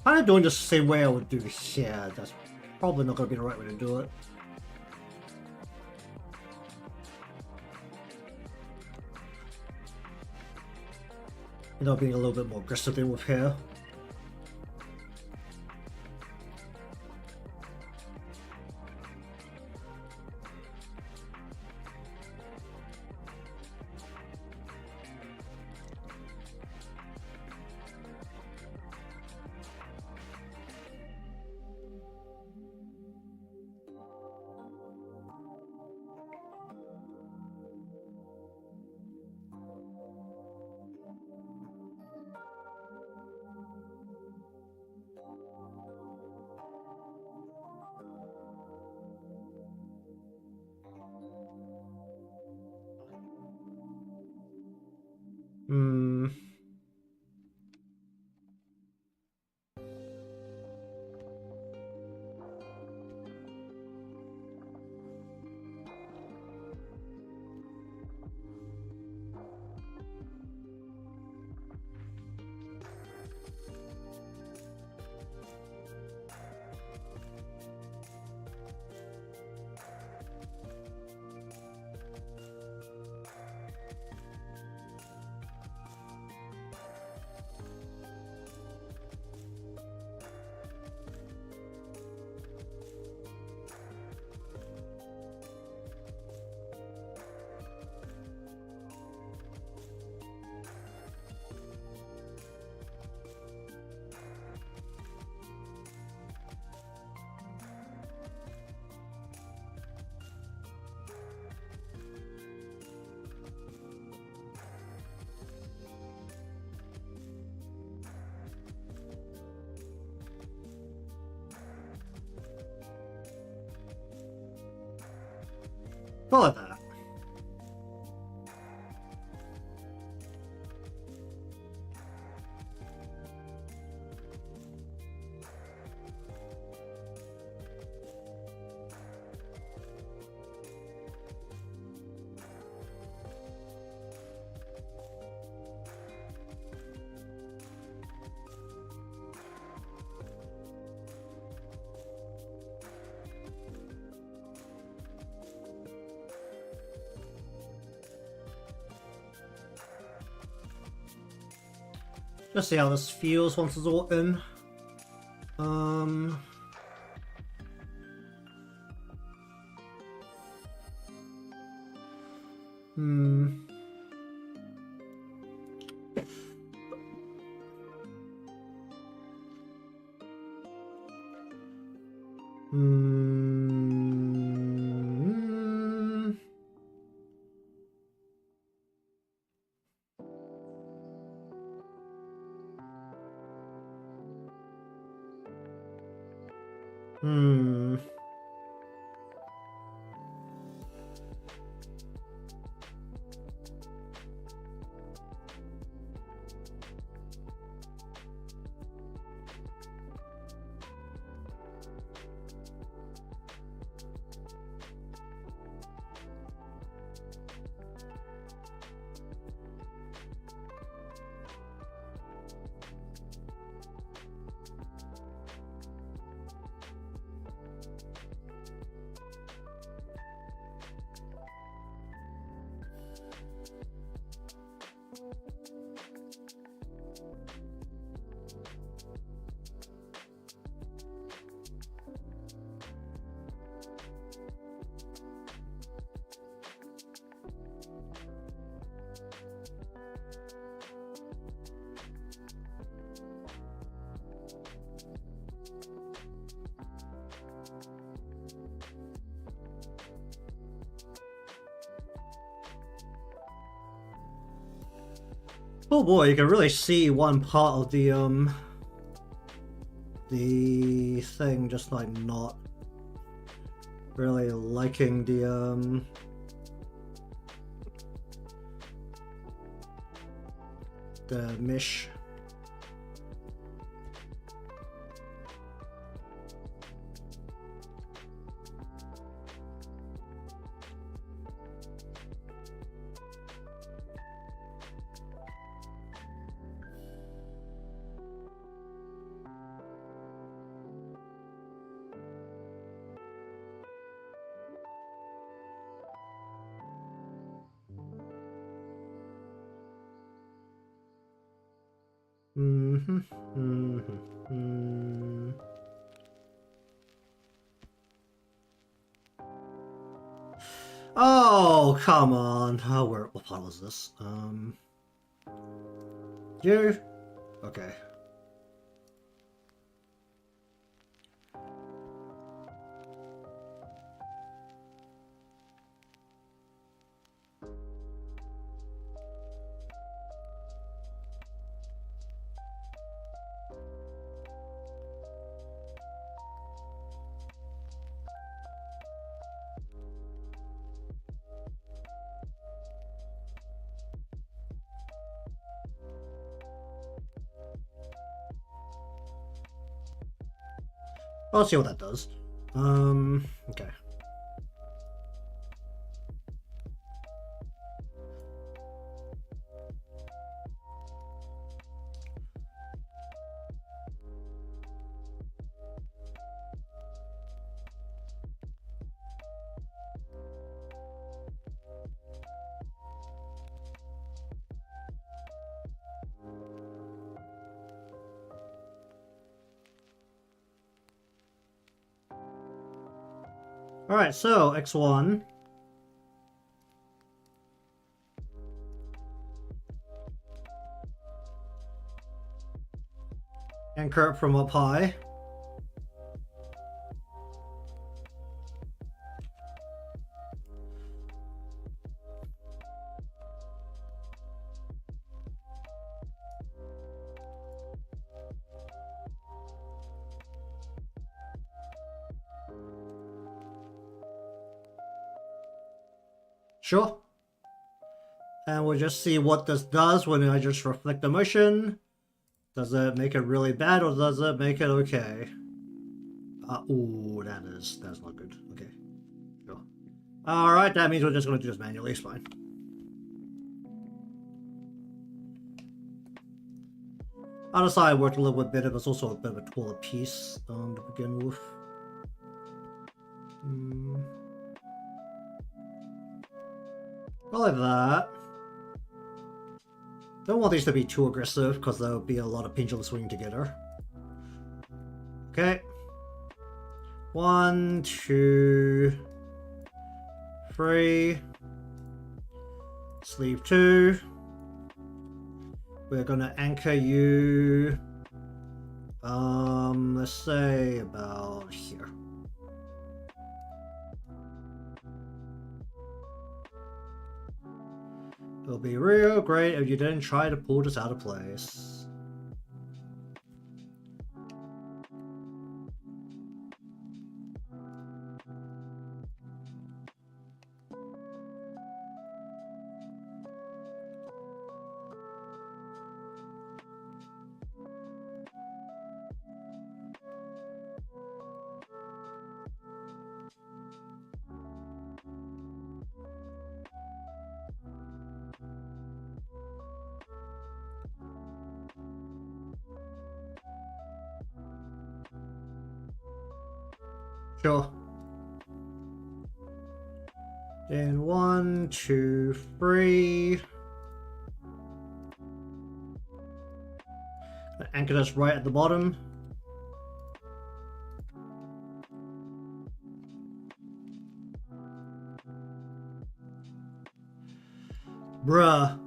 Kind of doing the same way I would do here. That's probably not going to be the right way to do it. You know, being a little bit more aggressive than with here. Follow that. Let's see how this feels once it's all in. Oh boy, you can really see one part of the thing just like not really liking the mesh. Oh, come on. Oh, what part was this? You? Okay. I'll see what that does. Okay. Alright, so X1. Anchor it from up high. Sure. And we'll just see what this does when I just reflect the motion. Does it make it really bad or does it make it okay? Ooh, that's not good. Okay, sure. Alright, that means we're just gonna do this manually, it's fine. Other side worked a little bit better, but it's also a bit of a taller piece to begin with. Like that. Don't want these to be too aggressive because there'll be a lot of pendulum swinging together. Okay. 1, 2, 3. Sleeve 2. We're gonna anchor you. Let's say about here. It'll be real great if you didn't try to pull this out of place. Sure. Then 1, 2, 3. Anchor this right at the bottom. Bruh.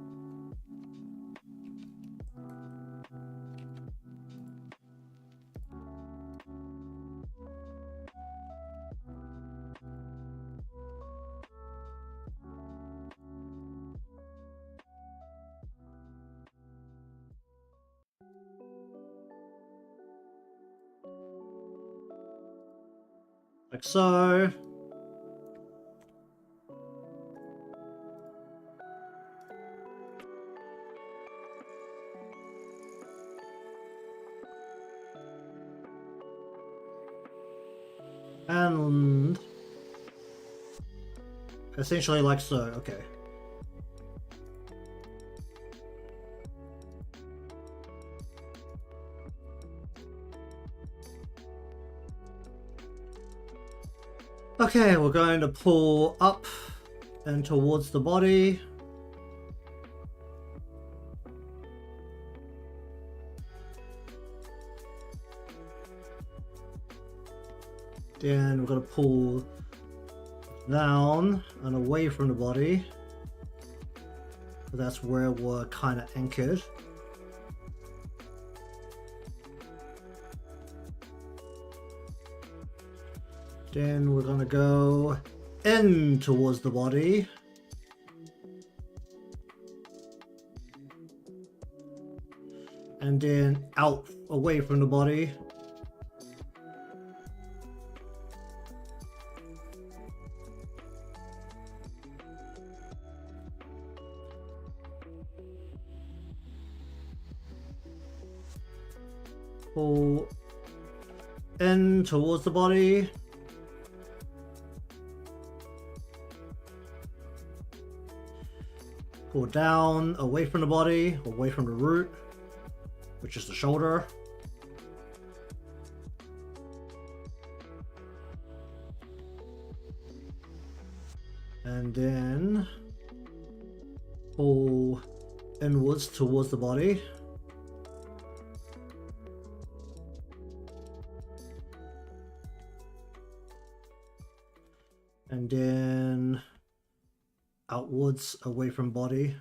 Like so. And essentially like so, okay. Okay, we're going to pull up and towards the body. Then we're going to pull down and away from the body. That's where we're kind of anchored. Then we're gonna go in towards the body. And then out away from the body. Pull in towards the body. Pull down, away from the body, away from the root, which is the shoulder. And then pull inwards towards the body. And then outwards away from body.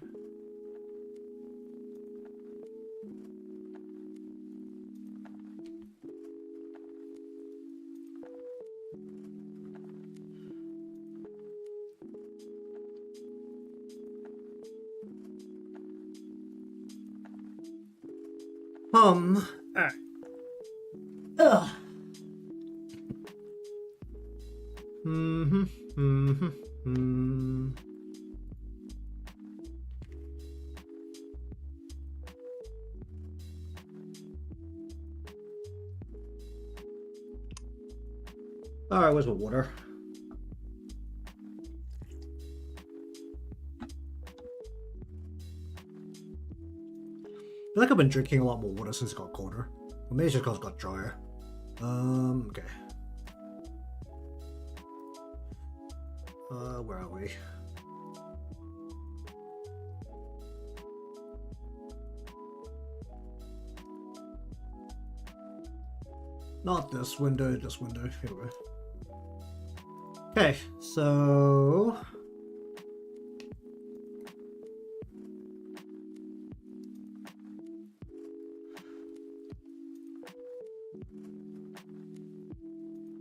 Alright. Ugh. Alright, where's my water? I feel like I've been drinking a lot more water since it got colder. Or maybe it's just because it got drier. Okay. Where are we? Not this window, this window. Here we go. Okay, so...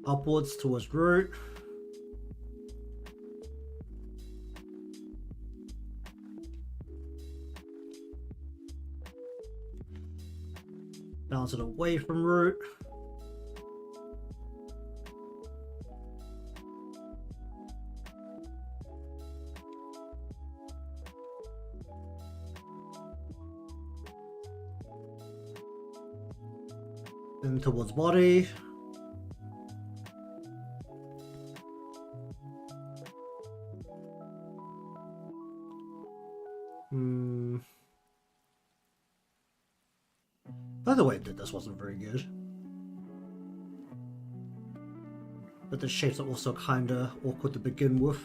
upwards towards root. Bounce it away from root. Then towards body. By the way, this wasn't very good. But the shapes are also kinda awkward to begin with.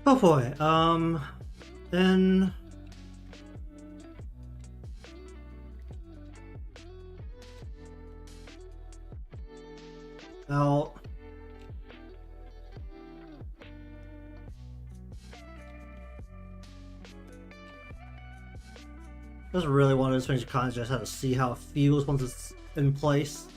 Oh boy, then... Out. This is really one of those things you kind of just have to see how it feels once it's in place.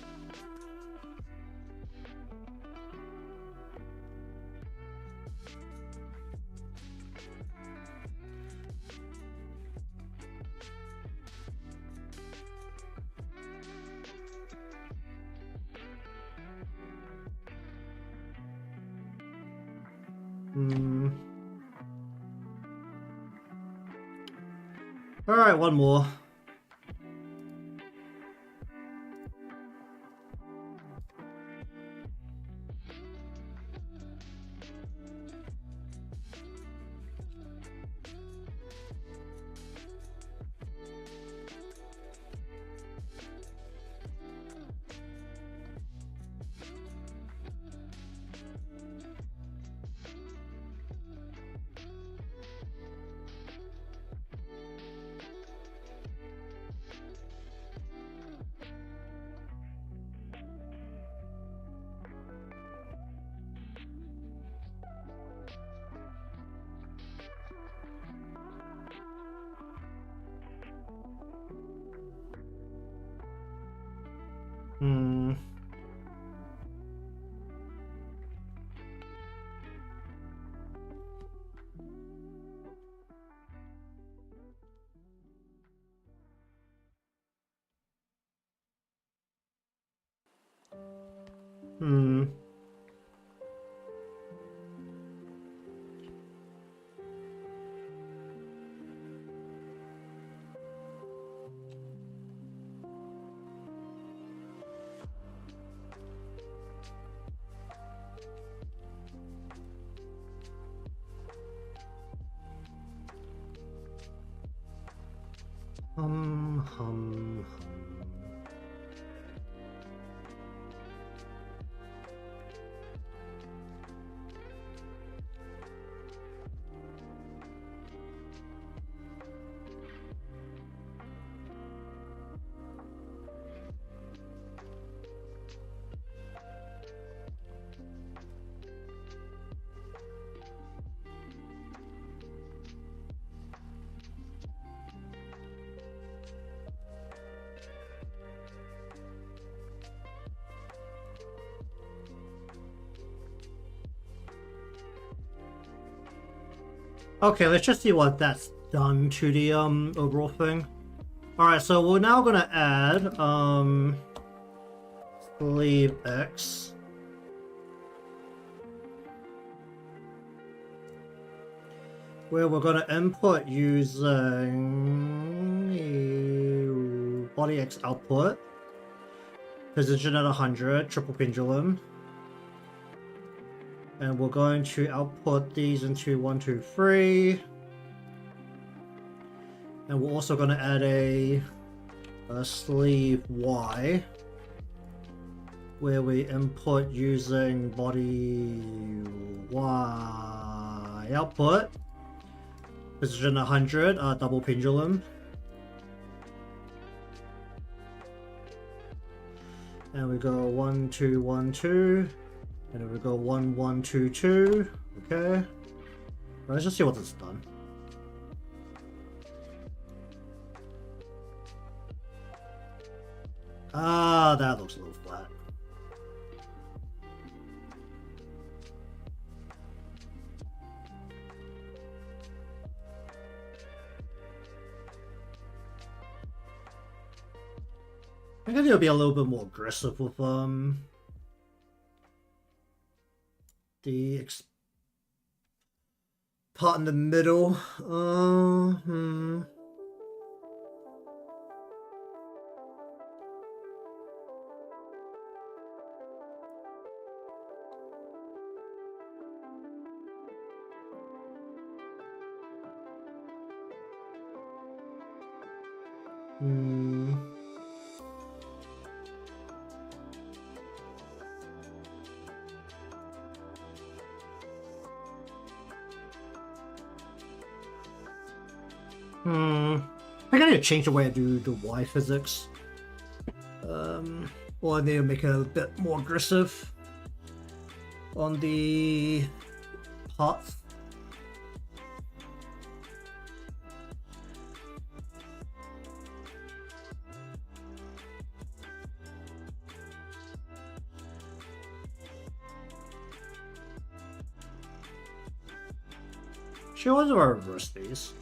Alright, one more. Okay, let's just see what that's done to the overall thing. Alright, so we're now gonna add sleeve X. Where we're gonna input using body X output. Position at 100, triple pendulum. And we're going to output these into 1, 2, 3. And we're also going to add a sleeve Y, where we input using body Y output. Position 100, double pendulum. And we go 1, 2, 1, 2. And then we go 1, 1, 2, 2. Okay. Let's just see what it's done. Ah, that looks a little flat. I think it'll be a little bit more aggressive with the part in the middle. I gotta change the way I do the Y physics. Or I need to make it a bit more aggressive on the parts. She was reverse these.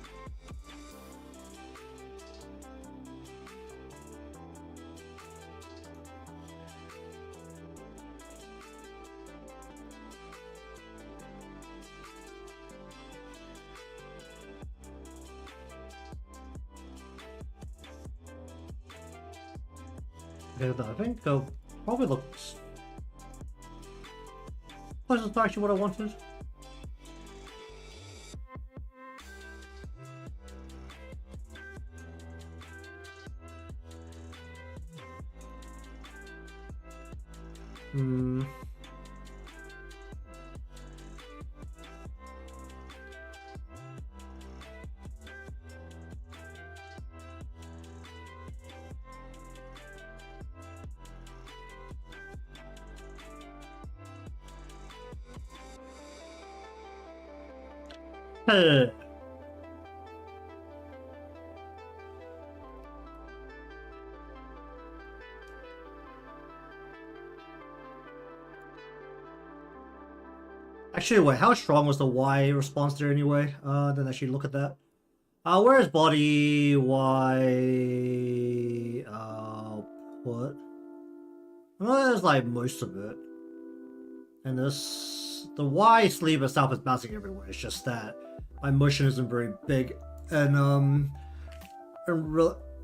Okay, I think they'll probably look close to actually what I wanted. Actually, wait, how strong was the Y response there anyway? Then actually look at that. Where's body Y output? Well, there's like most of it. And the Y sleeve itself is bouncing everywhere. It's just that my motion isn't very big, and in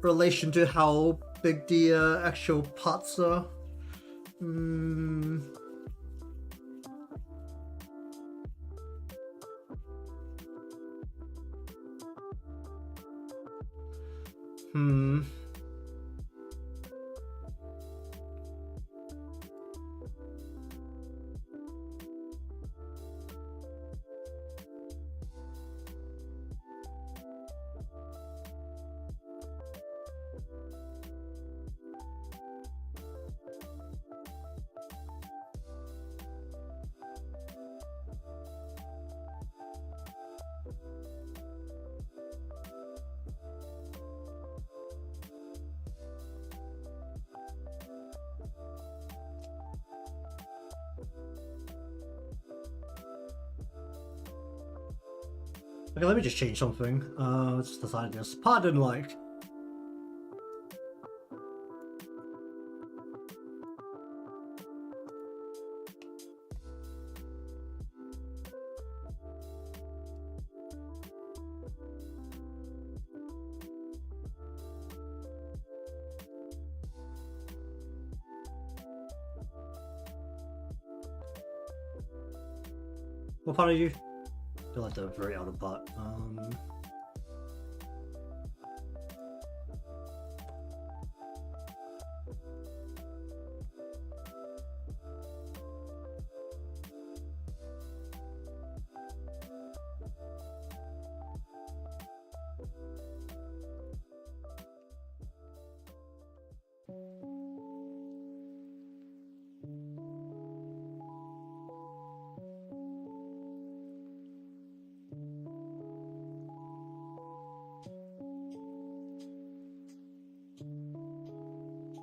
relation to how big the actual parts are. Okay, let me just change something. Let's decide this. Pardon, like. What part are you? I like the very outer part.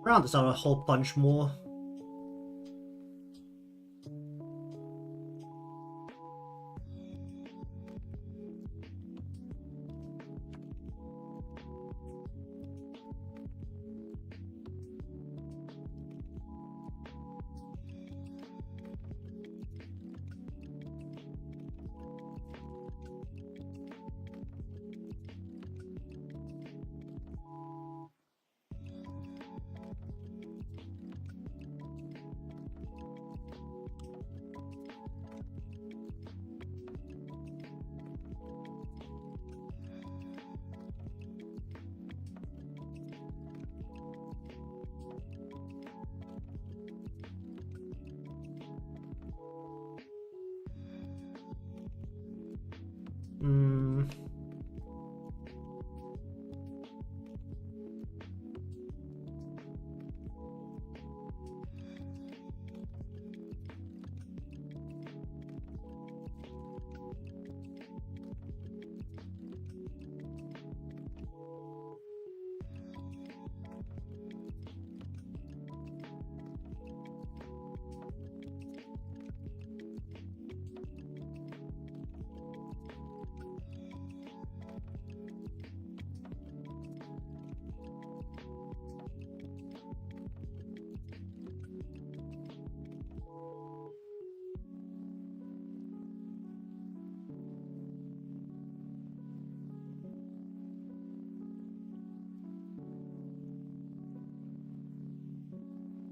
Round this out a whole bunch more.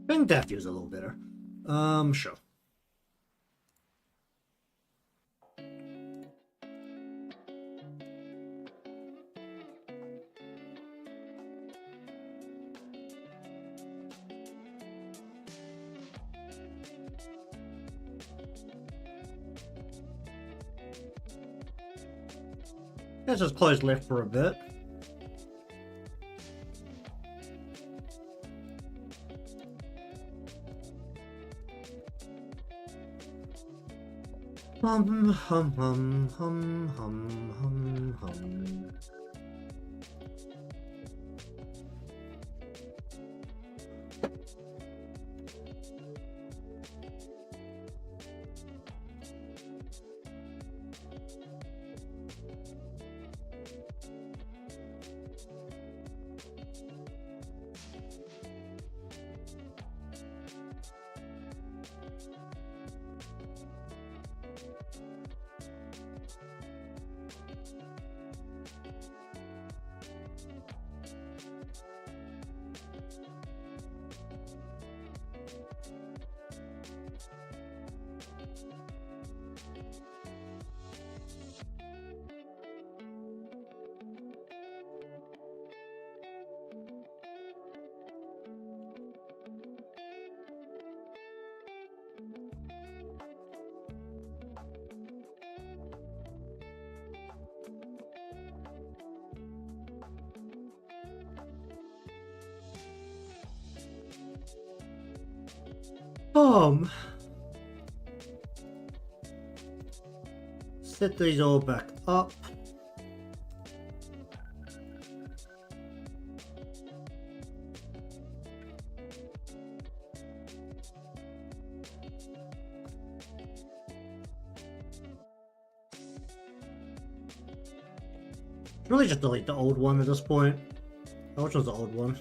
I think that feels a little better. Sure. Let's just close left for a bit. Hum hum hum hum hum hum hum. Set these all back up. Really just delete the old one at this point. Oh, which was the old one?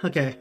Okay.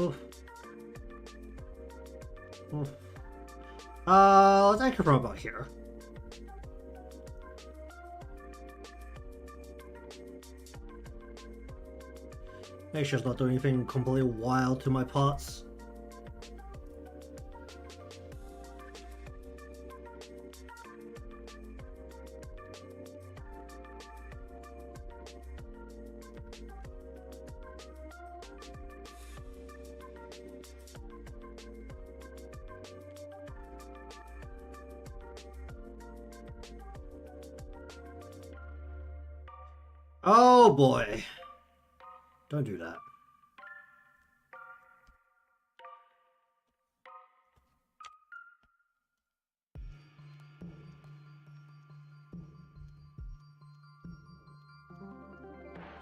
Oof. Oof. Let's anchor from about here. Make sure it's not doing anything completely wild to my parts. Oh boy. Don't do that.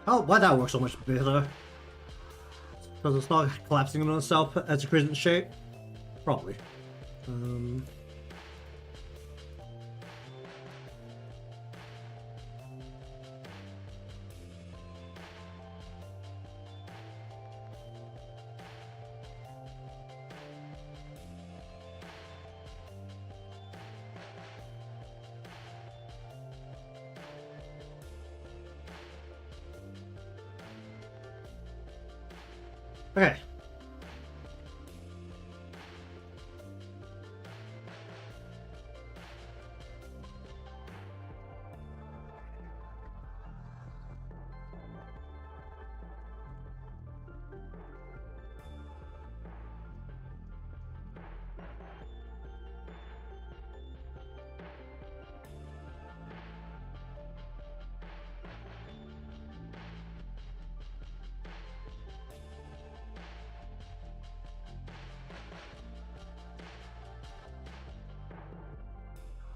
Oh, why that works so much better? Because it's not collapsing on itself as a crescent shape? Probably. Okay.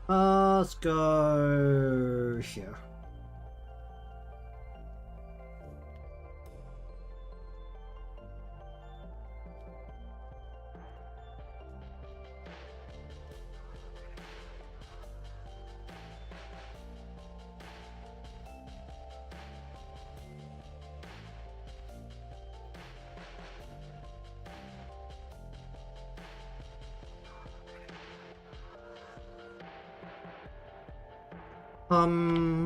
Let's go here. Hum.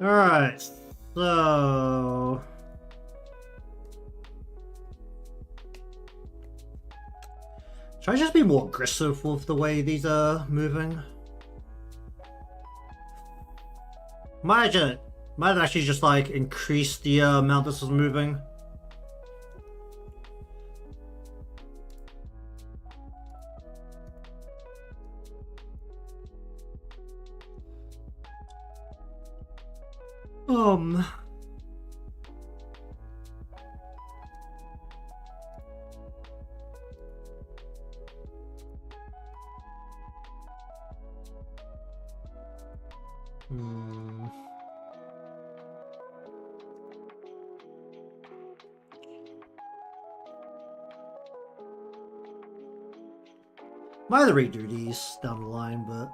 Alright, so... Should I just be more aggressive with the way these are moving? Might actually just like increase the amount this is moving. Might either redo these down the line, but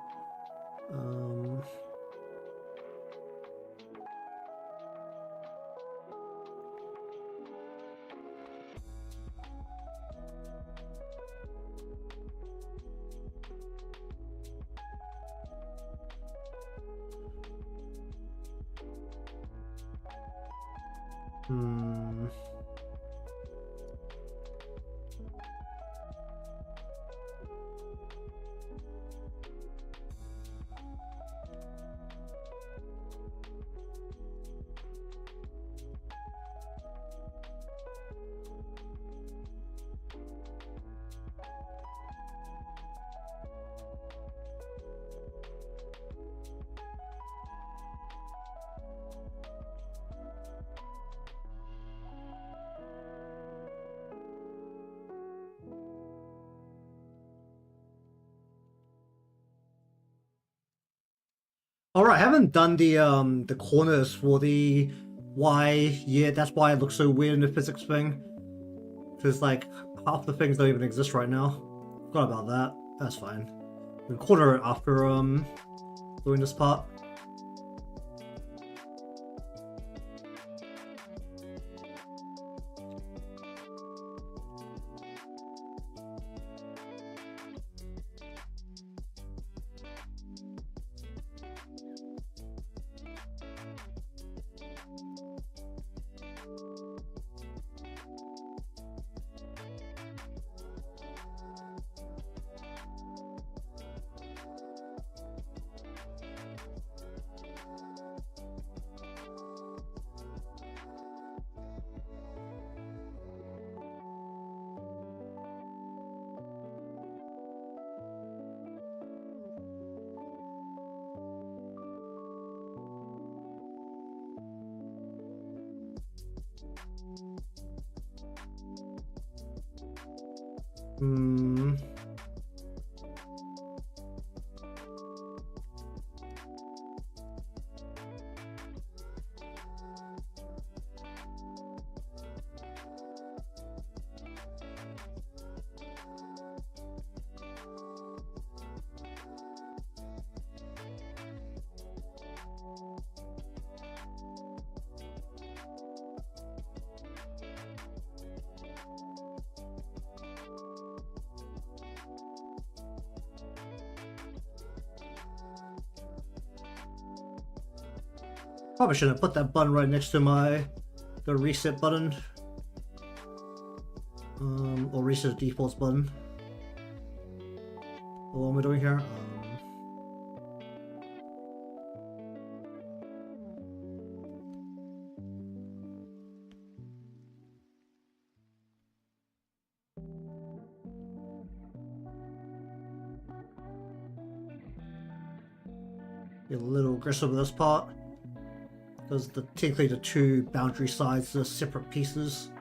alright, I haven't done the corners for the Y yet. That's why it looks so weird in the physics thing. Because like half the things don't even exist right now. Forgot about that. That's fine. We'll corner it after doing this part. Probably shouldn't have put that button right next to the reset button. Or reset defaults button. What am I doing here? Be a little aggressive with this part. Because technically the two boundary sides are separate pieces.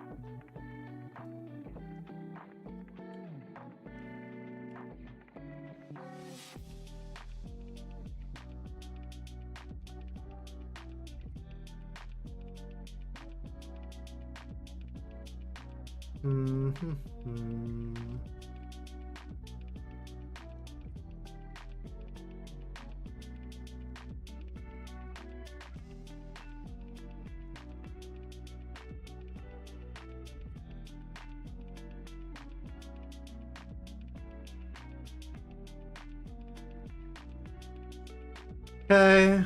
Okay.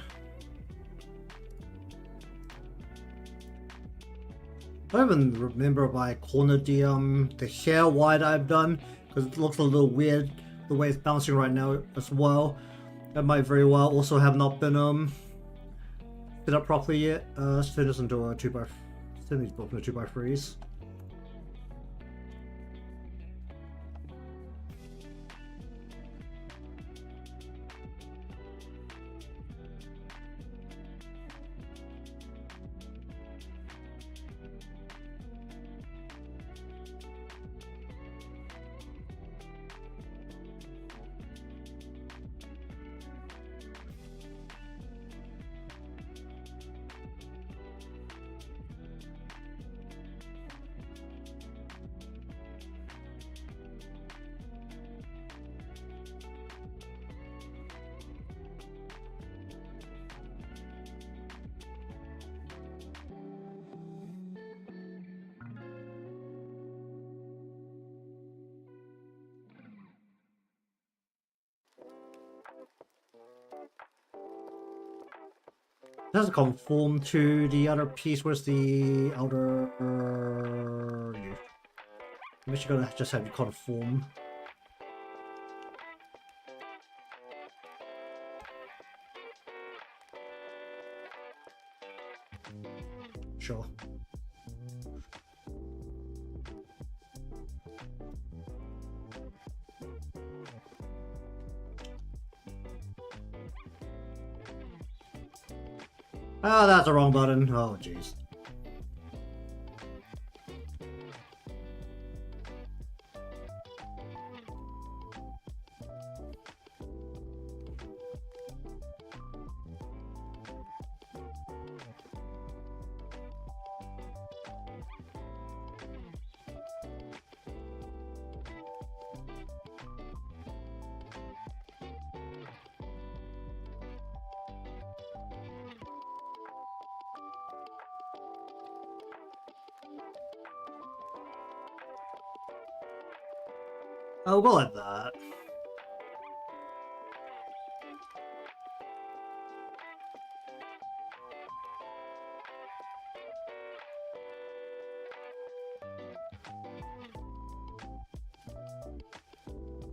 I don't even remember if I cornered the hair wide I've done. because it looks a little weird the way it's bouncing right now as well. That might very well also have not been fit up properly yet. Let's turn this into a 2x. Turn these both into 2x3s. It doesn't conform to the other piece. Where's the outer? I'm actually gonna just have you conform. Sure. Ah, that's the wrong button. Oh, jeez. Oh, we'll go like that.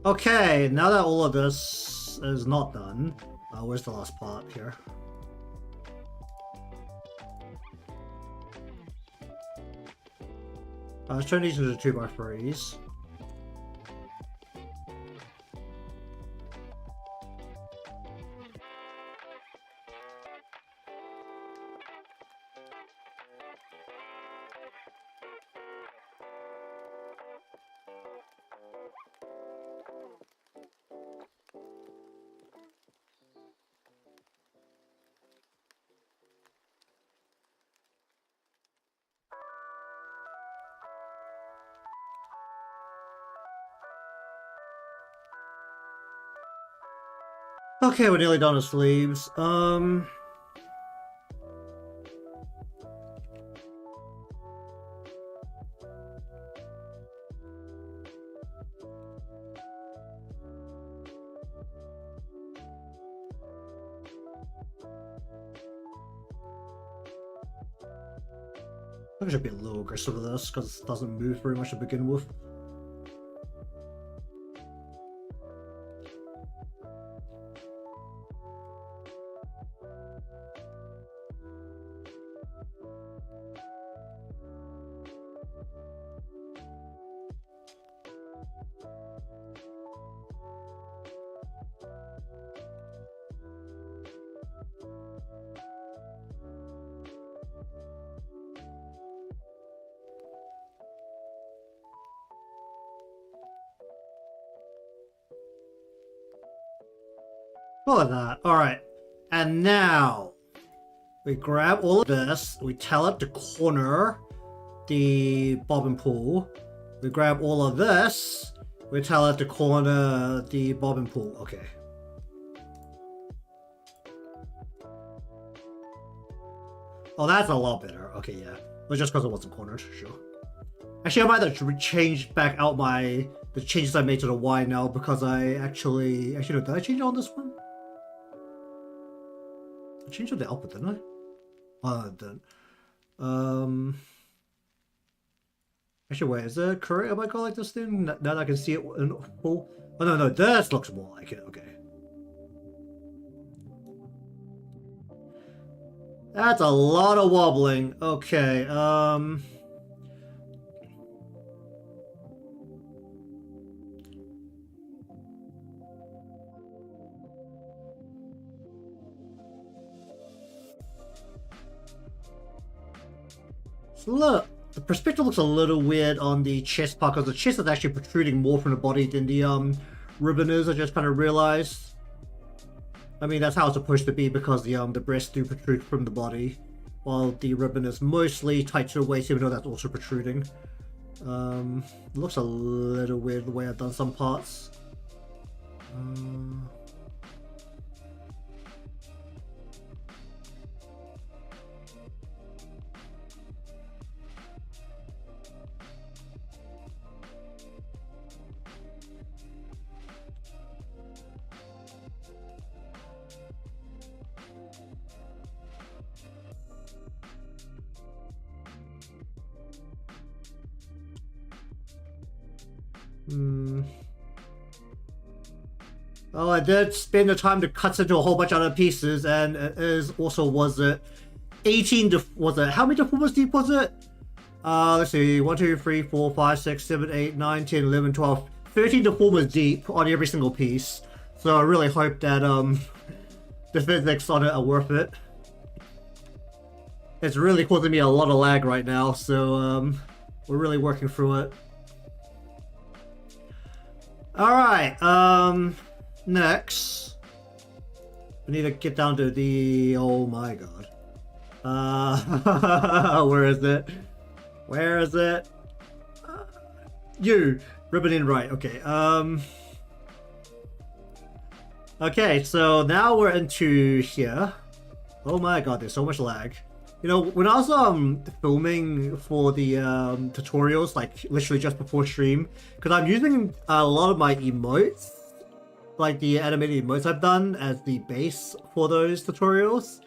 Okay, now that all of this is not done, where's the last part here? Let's turn these into 2x3s. Okay, we're nearly done with sleeves. I should be a little aggressive with this because it doesn't move very much to begin with. All of that. Alright. And now we grab all of this, we tell it to corner the bobbin pool. We grab all of this, we tell it to corner the bobbin pool. Okay. Oh, that's a lot better. Okay, yeah. But just because it wasn't cornered, sure. Actually, I might have to change back out the changes I made to the Y now because I actually no, did I change it on this one? I changed the output, didn't I? Oh, I didn't. Actually, wait, is it correct if I go like this then? Now that I can see it in full? Oh, no, no, this looks more like it. Okay. That's a lot of wobbling. Okay, so look, the perspective looks a little weird on the chest part because the chest is actually protruding more from the body than the ribbon is. I just kind of realized. I mean, that's how it's supposed to be because the breasts do protrude from the body, while the ribbon is mostly tight to the waist, even though that's also protruding. It looks a little weird the way I've done some parts. Oh, I did spend the time to cut into a whole bunch of other pieces, and it is also, was it 18 was it, how many deformers deep was it? Let's see, 1, 2, 3, 4, 5, 6, 7, 8, 9, 10, 11, 12, 13 deformers deep on every single piece. So I really hope that the physics on it are worth it. It's really causing me a lot of lag right now, so we're really working through it. Alright, next, we need to get down to the, oh my god. Where is it? Where is it? You, ribbon in right, okay. Okay, so now we're into here. Oh my god, there's so much lag. You know, when I was filming for the tutorials, like literally just before stream, because I'm using a lot of my emotes, like the animated emotes I've done as the base for those tutorials.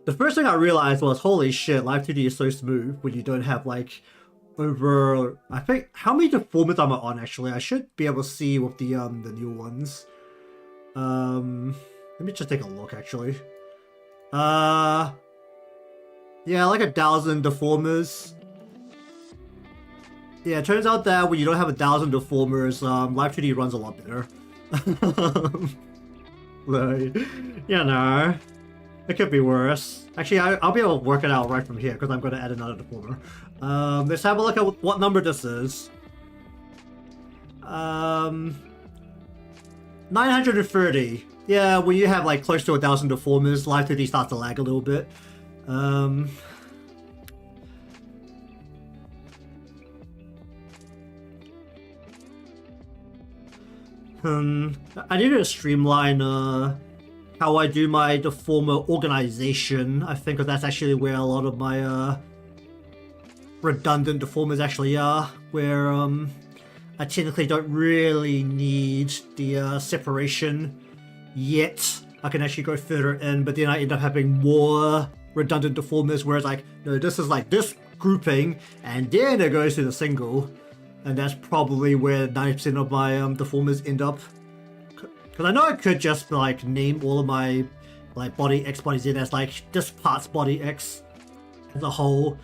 The first thing I realized was, holy shit, Live2D is so smooth when you don't have like over, I think, how many deformers am I on actually? I should be able to see with the new ones. Let me just take a look actually. Yeah, like 1,000 deformers. Yeah, it turns out that when you don't have 1,000 deformers, Live2D runs a lot better. Like, you know, it could be worse. Actually, I'll be able to work it out right from here because I'm going to add another deformer. Let's have a look at what number this is. 930. Yeah, when you have like close to 1,000 deformers, Live2D starts to lag a little bit. I need to streamline how I do my deformer organization. I think that's actually where a lot of my redundant deformers actually are, where I technically don't really need the separation yet. I can actually go further in, but then I end up having more redundant deformers, whereas like, no, this is like this grouping, and then it goes to the single, and that's probably where 90% of my deformers end up. Because I know I could just like name all of my like body X, body Z as like this part's body X as a whole,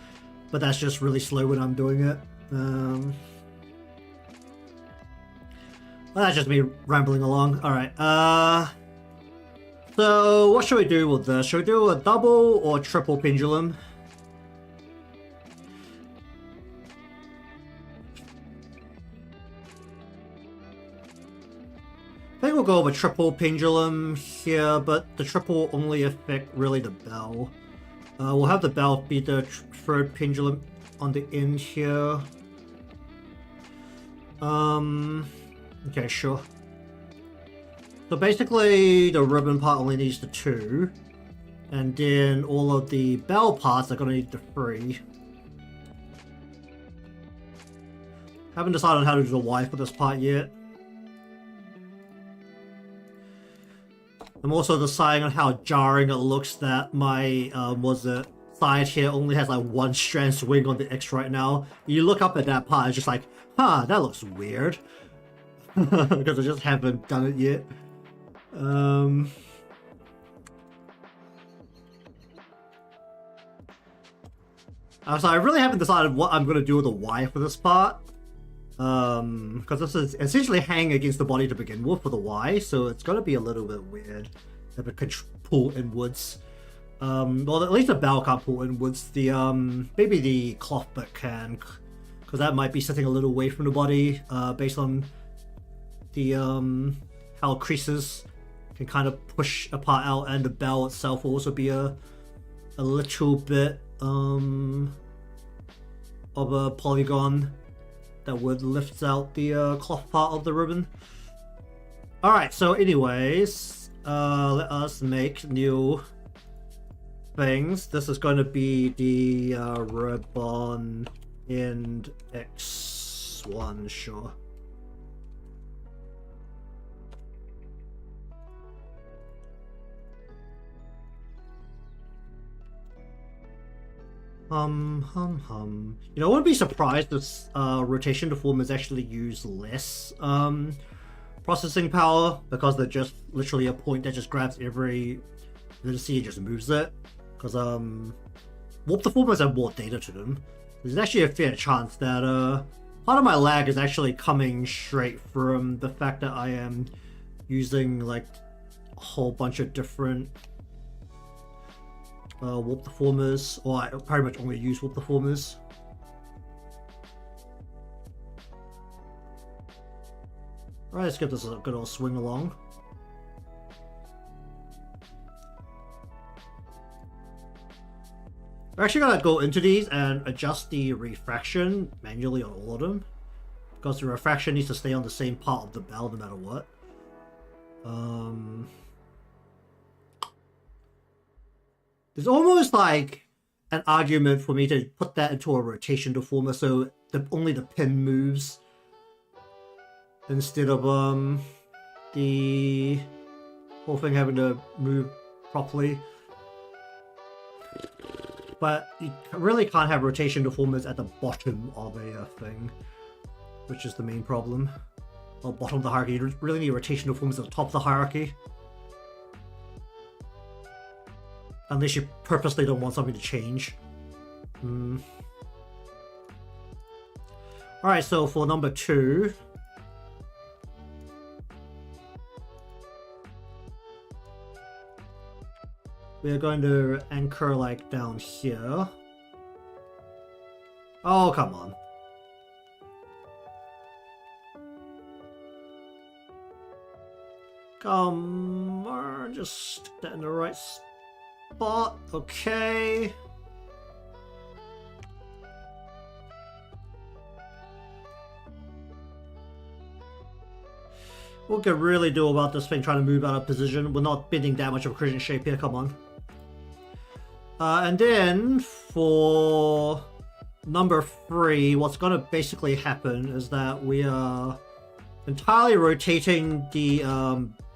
but that's just really slow when I'm doing it. Well, that's just me rambling along. Alright, so what should we do with this? Should we do a double or triple pendulum? I think we'll go with a triple pendulum here, but the triple will only affect really the bell. We'll have the bell be the third pendulum on the end here. Okay, sure. So basically, the ribbon part only needs the 2, and then all of the bell parts are going to need the 3. Haven't decided on how to do the Y for this part yet. I'm also deciding on how jarring it looks that my, was it side here only has like one strand swing on the X right now. You look up at that part, it's just like, huh, that looks weird. Because I just haven't done it yet. So I really haven't decided what I'm going to do with the Y for this part. Because this is essentially hanging against the body to begin with for the Y, so it's going to be a little bit weird if it could pull inwards. Well, at least the bell can't pull inwards. The maybe the cloth bit can, because that might be sitting a little away from the body, based on the how creases can kind of push a part out, and the bell itself will also be a little bit of a polygon that would lift out the cloth part of the ribbon. Alright, so anyways, let us make new things. This is going to be the ribbon in X1, sure. You know, I wouldn't be surprised if rotation deformers actually use less processing power, because they're just literally a point that just grabs every vertice and just moves it. Because warp deformers have more data to them. There's actually a fair chance that part of my lag is actually coming straight from the fact that I am using like a whole bunch of different warp deformers, or I pretty much only use warp deformers. Alright, let's give this a good old swing along. We're actually gonna go into these and adjust the refraction manually on all of them, because the refraction needs to stay on the same part of the bell no matter what. There's almost like an argument for me to put that into a rotation deformer so only the pin moves instead of the whole thing having to move properly. But you really can't have rotation deformers at the bottom of a thing, which is the main problem. Or bottom of the hierarchy. You really need rotation deformers at the top of the hierarchy. Unless you purposely don't want something to change. Alright, so for number 2... we're going to anchor like down here. Oh, come on. Come on, just stick that in the right spot. Okay. What we can really do about this thing trying to move out of position? We're not bending that much of a crescent shape here, come on. And then for number 3, what's going to basically happen is that we are entirely rotating the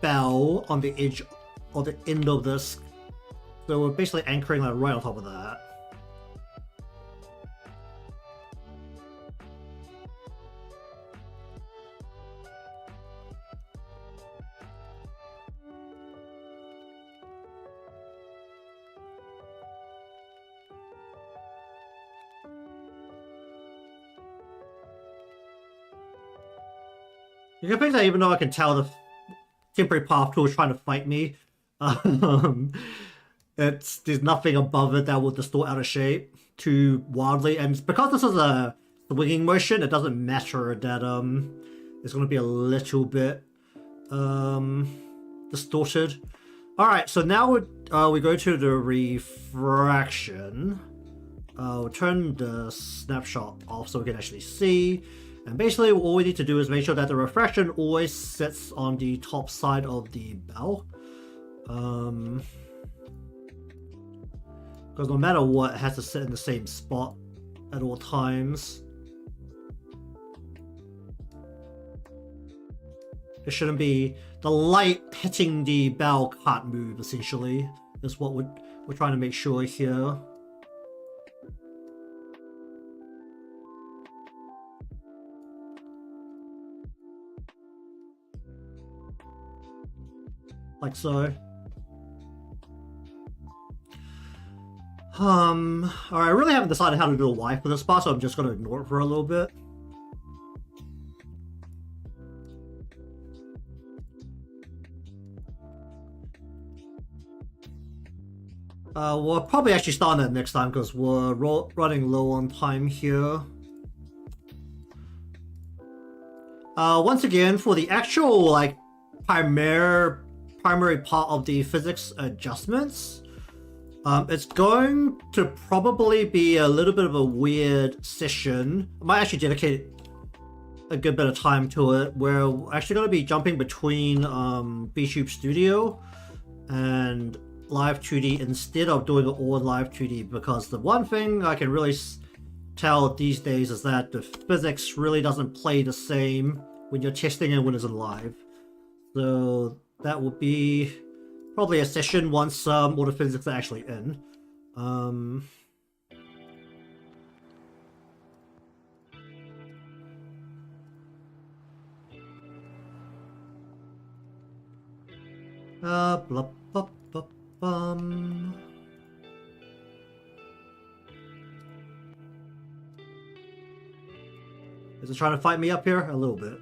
bell on the edge or the end of this. So we're basically anchoring like right on top of that. You can think that even though I can tell the temporary path tool is trying to fight me, there's nothing above it that will distort out of shape too wildly. And because this is a swinging motion, it doesn't matter that it's going to be a little bit distorted. Alright, so now we go to the refraction. We'll turn the snapshot off so we can actually see. And basically all we need to do is make sure that the refraction always sits on the top side of the bell. Because no matter what, it has to sit in the same spot at all times. It shouldn't be... the light hitting the bell can't move, essentially. Is what we're trying to make sure here. like so. Alright, I really haven't decided how to do a Y for this part, so I'm just gonna ignore it for a little bit. We'll probably actually start that next time because we're running low on time here. Once again, for the actual like primary part of the physics adjustments, it's going to probably be a little bit of a weird session. I might actually dedicate a good bit of time to it, where we're actually going to be jumping between Vtuber Studio and Live2D instead of doing it all in Live2D, because the one thing I can really tell these days is that the physics really doesn't play the same when you're testing and when it's in live. So that will be probably a session once all the physics are actually in. Blah, blah, blah, bum. Is it trying to fight me up here? A little bit.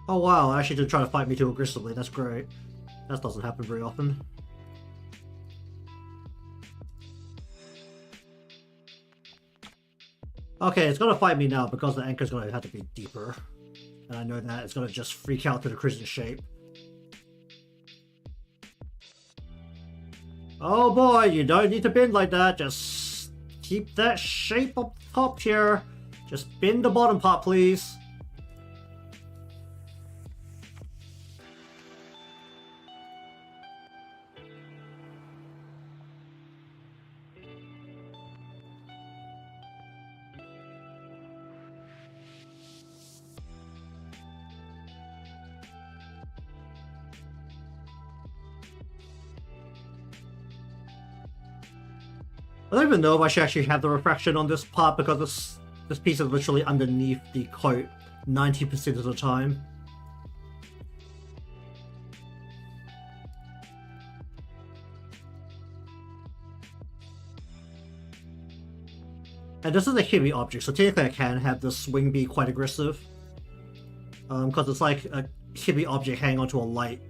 Oh wow, actually did try to fight me too aggressively, that's great. That doesn't happen very often. Okay, it's gonna fight me now because the anchor's gonna have to be deeper. And I know that it's gonna just freak out to the crazy shape. Oh boy, you don't need to bend like that, just keep that shape up top here. Just bend the bottom part, please. I don't even know if I should actually have the refraction on this part because this piece is literally underneath the coat 90% of the time. And this is a heavy object, so technically I can have the swing be quite aggressive. Because it's like a heavy object hanging onto a light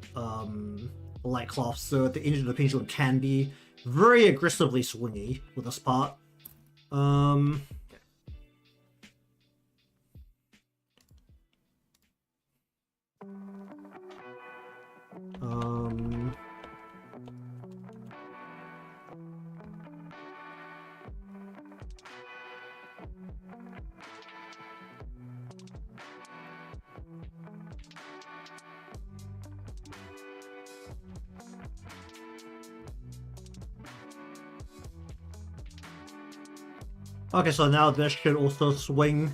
cloth, so the engine of the pendulum can be very aggressively swingy with this part. Okay, so now this should also swing.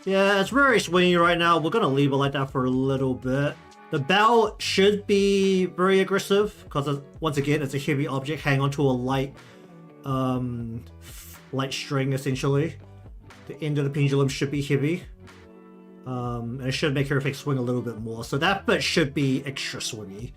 Yeah, it's very swingy right now. We're gonna leave it like that for a little bit. The bow should be very aggressive because once again, it's a heavy object hanging onto a light string essentially. The end of the pendulum should be heavy. And it should make everything swing a little bit more. So that bit should be extra swingy.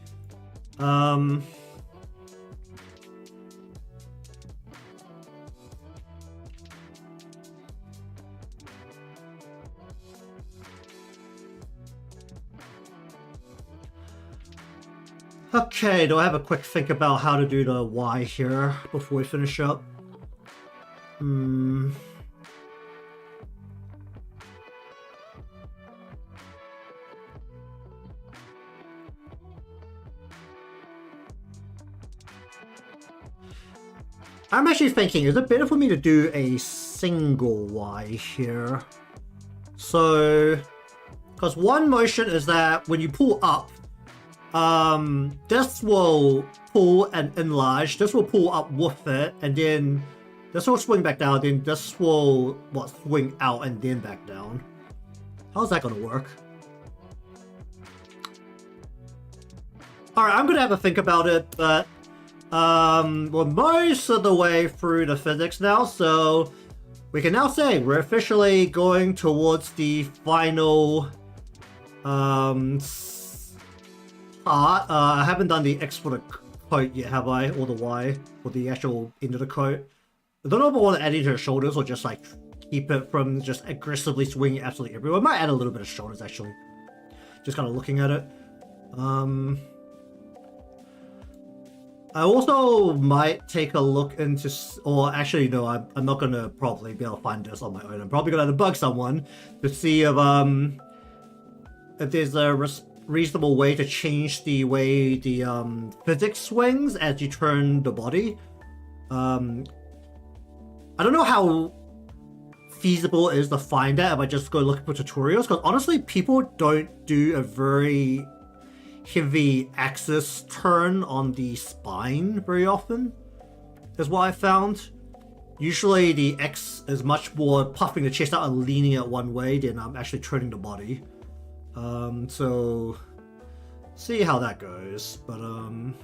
Okay, do I have a quick think about how to do the Y here before we finish up? I'm actually thinking, is it better for me to do a single Y here? So, because one motion is that when you pull up, this will pull and enlarge, this will pull up with it, and then this will swing back down, then this will, swing out and then back down. How's that gonna work? Alright, I'm gonna have a think about it, but we're most of the way through the physics now, so we can now say we're officially going towards the final part. I haven't done the X for the coat yet, have I? Or the Y for the actual end of the coat. I don't know if I want to add it to the shoulders or just like keep it from just aggressively swinging absolutely everywhere. I might add a little bit of shoulders actually. Just kind of looking at it. I also might take a look into, or actually no, I'm not gonna probably be able to find this on my own. I'm probably gonna have to bug someone to see if there's a reasonable way to change the way the physics swings as you turn the body. I don't know how feasible it is to find that if I just go looking for tutorials, because honestly, people don't do a very heavy axis turn on the spine very often, is what I found. Usually the X is much more puffing the chest out and leaning it one way than I'm actually turning the body. So see how that goes, but don't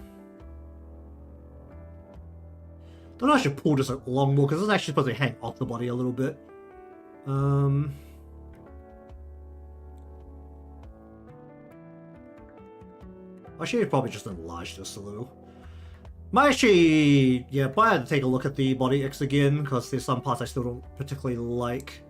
know I should pull this along more because it's actually supposed to hang off the body a little bit. I should probably just enlarge this a little. Might actually, yeah, probably have to take a look at the body X again, because there's some parts I still don't particularly like.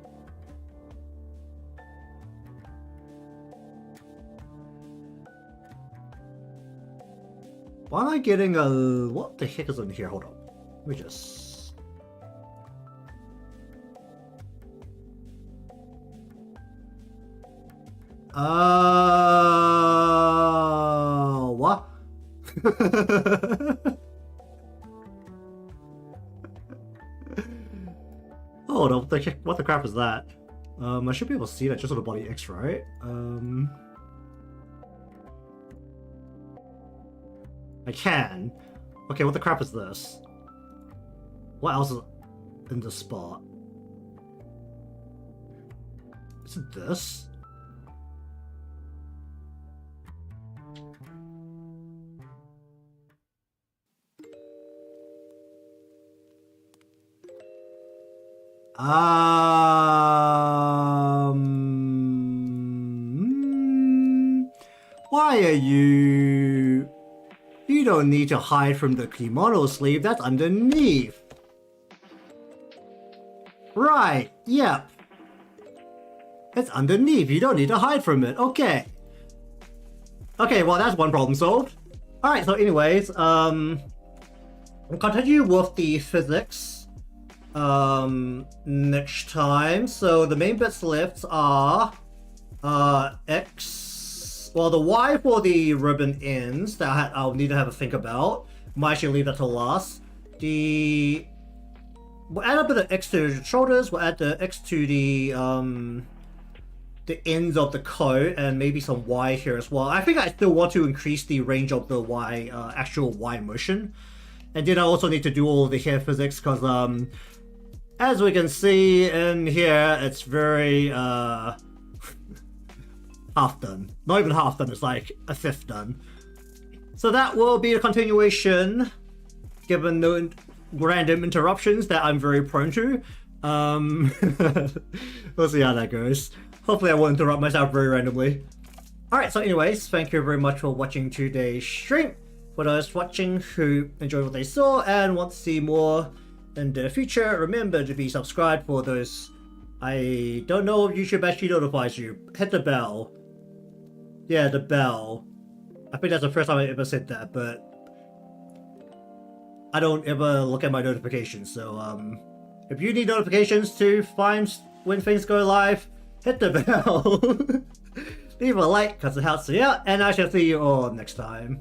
Why am I getting a... what the heck is in here? Hold on. Let me just... what? Hold on, what the crap is that? I should be able to see that just on the body X, right? I can. Okay, what the crap is this? What else is in this spot? Is it this? Why are you... You don't need to hide from the kimono sleeve, that's underneath. Right, yep. It's underneath, you don't need to hide from it, okay. Okay, well that's one problem solved. Alright, so anyways, we'll continue with the physics next time. So the main bits left are X, well the Y for the ribbon ends that I'll need to have a think about. Might actually leave that till last. We'll add a bit of X to the shoulders, we'll add the X to the ends of the coat, and maybe some Y here as well. I think I still want to increase the range of the Y, actual Y motion. And then I also need to do all the hair physics, because as we can see in here, it's very half done. Not even half done, it's like a fifth done. So that will be a continuation, given the random interruptions that I'm very prone to. We'll see how that goes. Hopefully I won't interrupt myself very randomly. Alright, so anyways, thank you very much for watching today's stream. For those watching who enjoyed what they saw and want to see more in the future, remember to be subscribed for those. I don't know if YouTube actually notifies you. Hit the bell. Yeah, the bell. I think that's the first time I ever said that, but I don't ever look at my notifications, so if you need notifications to find when things go live, hit the bell. Leave a like because it helps me out, and I shall see you all next time.